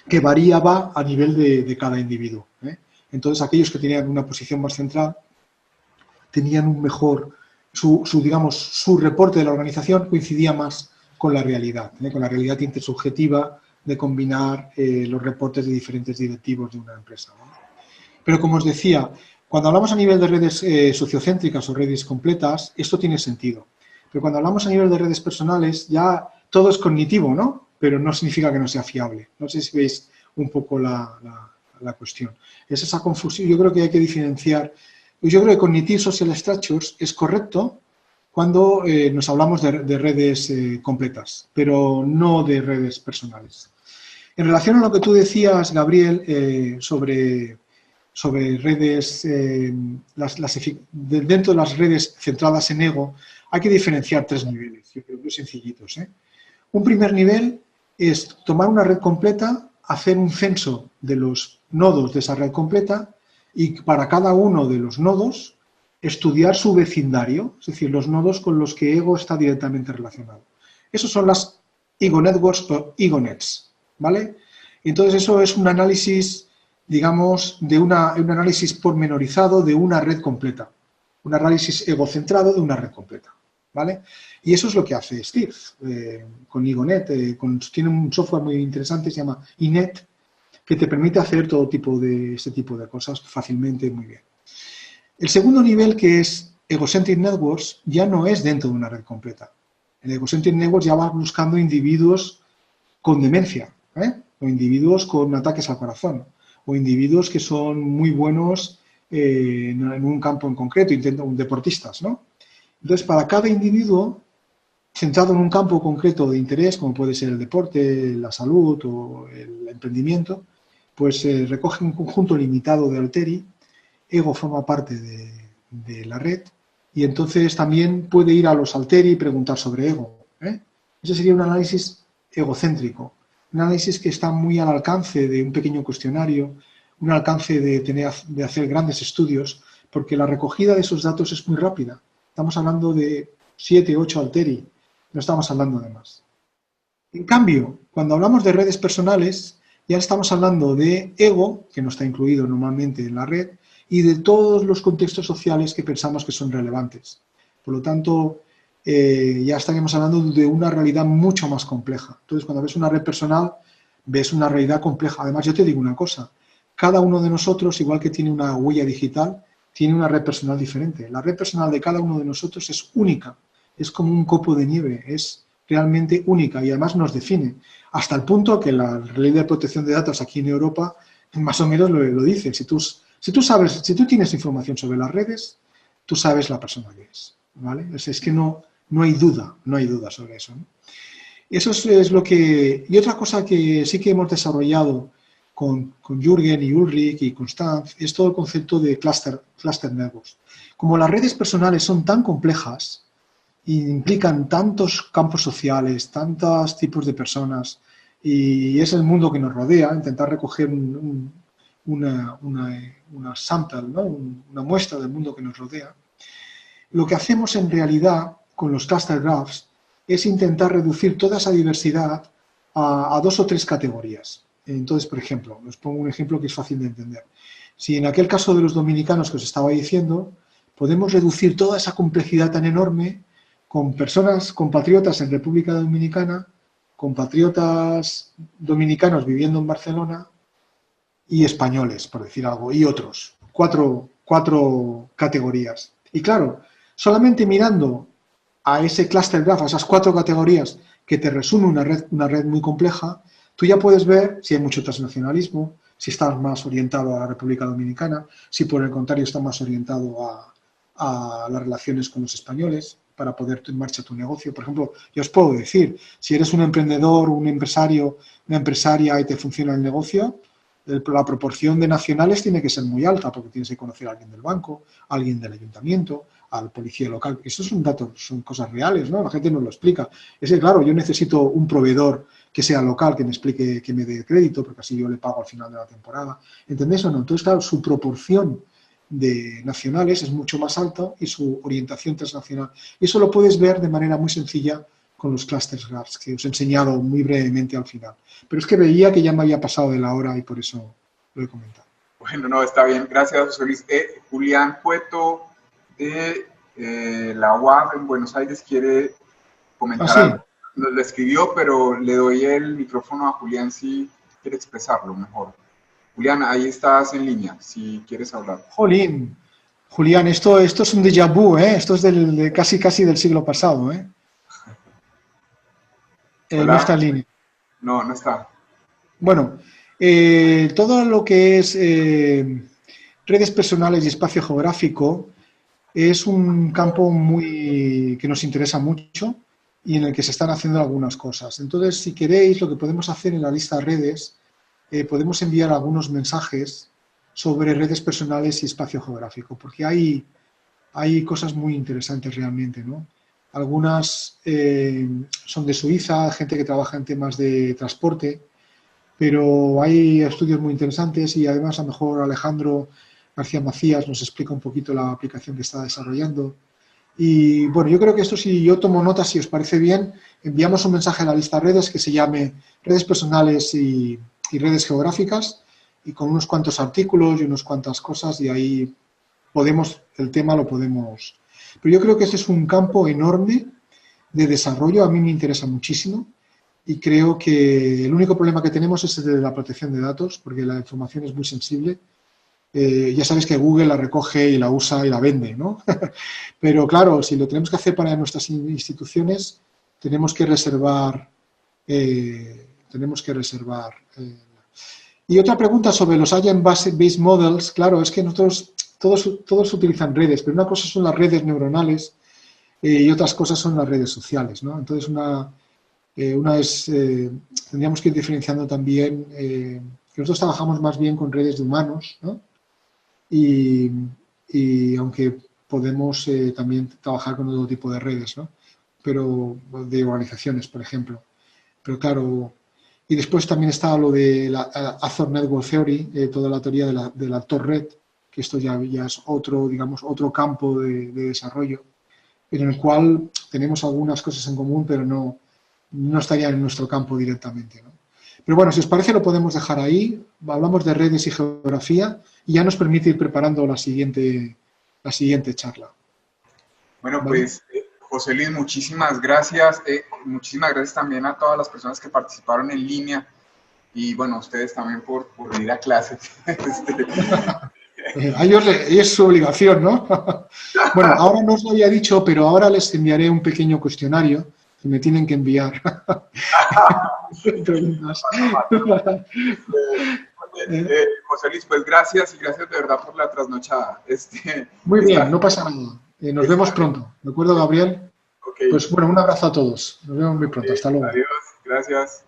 que variaba a nivel de cada individuo. Entonces, aquellos que tenían una posición más central tenían un mejor, su reporte de la organización coincidía más con la realidad intersubjetiva de combinar los reportes de diferentes directivos de una empresa, ¿no? Pero como os decía, cuando hablamos a nivel de redes sociocéntricas o redes completas, esto tiene sentido. Pero cuando hablamos a nivel de redes personales, ya todo es cognitivo, ¿no? Pero no significa que no sea fiable. No sé si veis un poco la cuestión. Es esa confusión. Yo creo que hay que diferenciar. Yo creo que Cognitive Social Structures es correcto cuando nos hablamos de redes completas, pero no de redes personales. En relación a lo que tú decías, Gabriel, sobre redes, dentro de las redes centradas en ego, hay que diferenciar 3 niveles, yo creo que sencillitos. Un primer nivel es tomar una red completa, hacer un censo de los nodos de esa red completa y para cada uno de los nodos estudiar su vecindario, es decir, los nodos con los que ego está directamente relacionado. Esos son las ego networks o ego nets, ¿vale? Entonces eso es un análisis, digamos, un análisis pormenorizado de una red completa, un análisis egocentrado de una red completa, ¿vale? Y eso es lo que hace Steve con Igonet. Tiene un software muy interesante, se llama Inet, que te permite hacer todo tipo de este tipo de cosas fácilmente, muy bien. El segundo nivel, que es Egocentric Networks, ya no es dentro de una red completa. En Egocentric Networks ya vas buscando individuos con demencia, o individuos con ataques al corazón, o individuos que son muy buenos en un campo en concreto, deportistas, ¿no? Entonces, para cada individuo, centrado en un campo concreto de interés, como puede ser el deporte, la salud o el emprendimiento, pues recoge un conjunto limitado de Alteri. Ego forma parte de la red y entonces también puede ir a los Alteri y preguntar sobre Ego. Ese sería un análisis egocéntrico, un análisis que está muy al alcance de un pequeño cuestionario, un alcance de hacer grandes estudios, porque la recogida de esos datos es muy rápida. Estamos hablando de 7, 8 Alteri, no estamos hablando de más. En cambio, cuando hablamos de redes personales, ya estamos hablando de ego, que no está incluido normalmente en la red, y de todos los contextos sociales que pensamos que son relevantes. Por lo tanto, ya estaríamos hablando de una realidad mucho más compleja. Entonces, cuando ves una red personal, ves una realidad compleja. Además, yo te digo una cosa, cada uno de nosotros, igual que tiene una huella digital, tiene una red personal diferente. La red personal de cada uno de nosotros es única, es como un copo de nieve, es realmente única y además nos define, hasta el punto que la ley de protección de datos aquí en Europa más o menos lo dice. Si tú tienes información sobre las redes, tú sabes la persona que es, ¿vale? Es que no hay duda sobre eso, ¿no? Eso es lo que... Y otra cosa que sí que hemos desarrollado con Jürgen y Ulrich y Constanz es todo el concepto de cluster networks. Como las redes personales son tan complejas y implican tantos campos sociales, tantos tipos de personas, y es el mundo que nos rodea, intentar recoger una sample, ¿no? Una muestra del mundo que nos rodea, lo que hacemos en realidad con los cluster graphs es intentar reducir toda esa diversidad a 2 o 3 categorías. Entonces, por ejemplo, os pongo un ejemplo que es fácil de entender. Si en aquel caso de los dominicanos que os estaba diciendo, podemos reducir toda esa complejidad tan enorme con personas, compatriotas en República Dominicana, compatriotas dominicanos viviendo en Barcelona y españoles, por decir algo, y otros. Cuatro categorías. Y claro, solamente mirando a ese cluster graph, a esas 4 categorías que te resume una red muy compleja, tú ya puedes ver si hay mucho transnacionalismo, si estás más orientado a la República Dominicana, si por el contrario estás más orientado a las relaciones con los españoles para poner en marcha tu negocio. Por ejemplo, yo os puedo decir, si eres un emprendedor, un empresario, una empresaria y te funciona el negocio, la proporción de nacionales tiene que ser muy alta porque tienes que conocer a alguien del banco, a alguien del ayuntamiento, al policía local. Eso son datos, son cosas reales, ¿no? La gente nos lo explica. Es que, claro, yo necesito un proveedor que sea local, que me explique, que me dé crédito, porque así yo le pago al final de la temporada. ¿Entendés o no? Entonces, claro, su proporción de nacionales es mucho más alta y su orientación transnacional. Y eso lo puedes ver de manera muy sencilla con los clusters graphs, que os he enseñado muy brevemente al final. Pero es que veía que ya me había pasado de la hora y por eso lo he comentado. Bueno, no, está bien. Gracias, José Luis. Julián Cueto, de la UAB en Buenos Aires, quiere comentar algo. Nos lo escribió, pero le doy el micrófono a Julián si quiere expresarlo mejor. Julián, ahí estás en línea, si quieres hablar. Jolín, Julián, esto es un déjà vu, ¿eh? Esto es casi del siglo pasado, ¿eh? No está en línea. No, no está. Bueno, todo lo que es redes personales y espacio geográfico es un campo que nos interesa mucho y en el que se están haciendo algunas cosas. Entonces, si queréis, lo que podemos hacer en la lista de redes, podemos enviar algunos mensajes sobre redes personales y espacio geográfico, porque hay cosas muy interesantes realmente, ¿no? Algunas son de Suiza, gente que trabaja en temas de transporte, pero hay estudios muy interesantes y además a lo mejor Alejandro García Macías nos explica un poquito la aplicación que está desarrollando. Y bueno, yo creo que esto, si yo tomo nota, si os parece bien, enviamos un mensaje a la lista de redes que se llame redes personales y redes geográficas, y con unos cuantos artículos y unas cuantas cosas, y ahí el tema lo podemos Pero yo creo que ese es un campo enorme de desarrollo, a mí me interesa muchísimo y creo que el único problema que tenemos es el de la protección de datos, porque la información es muy sensible. Ya sabes que Google la recoge y la usa y la vende, ¿no? Pero claro, si lo tenemos que hacer para nuestras instituciones, tenemos que reservar. Y otra pregunta sobre los Agent-Based Models. Claro, es que nosotros todos utilizan redes, pero una cosa son las redes neuronales y otras cosas son las redes sociales, ¿no? Entonces, tendríamos que ir diferenciando también, que nosotros trabajamos más bien con redes de humanos, ¿no? Y aunque podemos también trabajar con otro tipo de redes, ¿no? Pero de organizaciones, por ejemplo. Pero claro, y después también está lo de la Azure Network Theory, toda la teoría de la Tor-Red, que esto ya es otro, digamos, otro campo de desarrollo, en el cual tenemos algunas cosas en común, pero no estarían en nuestro campo directamente, ¿no? Pero bueno, si os parece lo podemos dejar ahí, hablamos de redes y geografía y ya nos permite ir preparando la siguiente charla. Bueno, ¿Vale? pues José Luis, muchísimas gracias. Muchísimas gracias también a todas las personas que participaron en línea y bueno, a ustedes también por ir a clase. A ellos es su obligación, ¿no? Bueno, ahora no os lo había dicho, pero ahora les enviaré un pequeño cuestionario que me tienen que enviar. Preguntas. José Luis, pues gracias y gracias de verdad por la trasnochada. Muy bien, no pasa nada. Nos vemos pronto. ¿De acuerdo, Gabriel? Okay. Pues bueno, un abrazo a todos. Nos vemos muy pronto. Hasta luego. Adiós, gracias.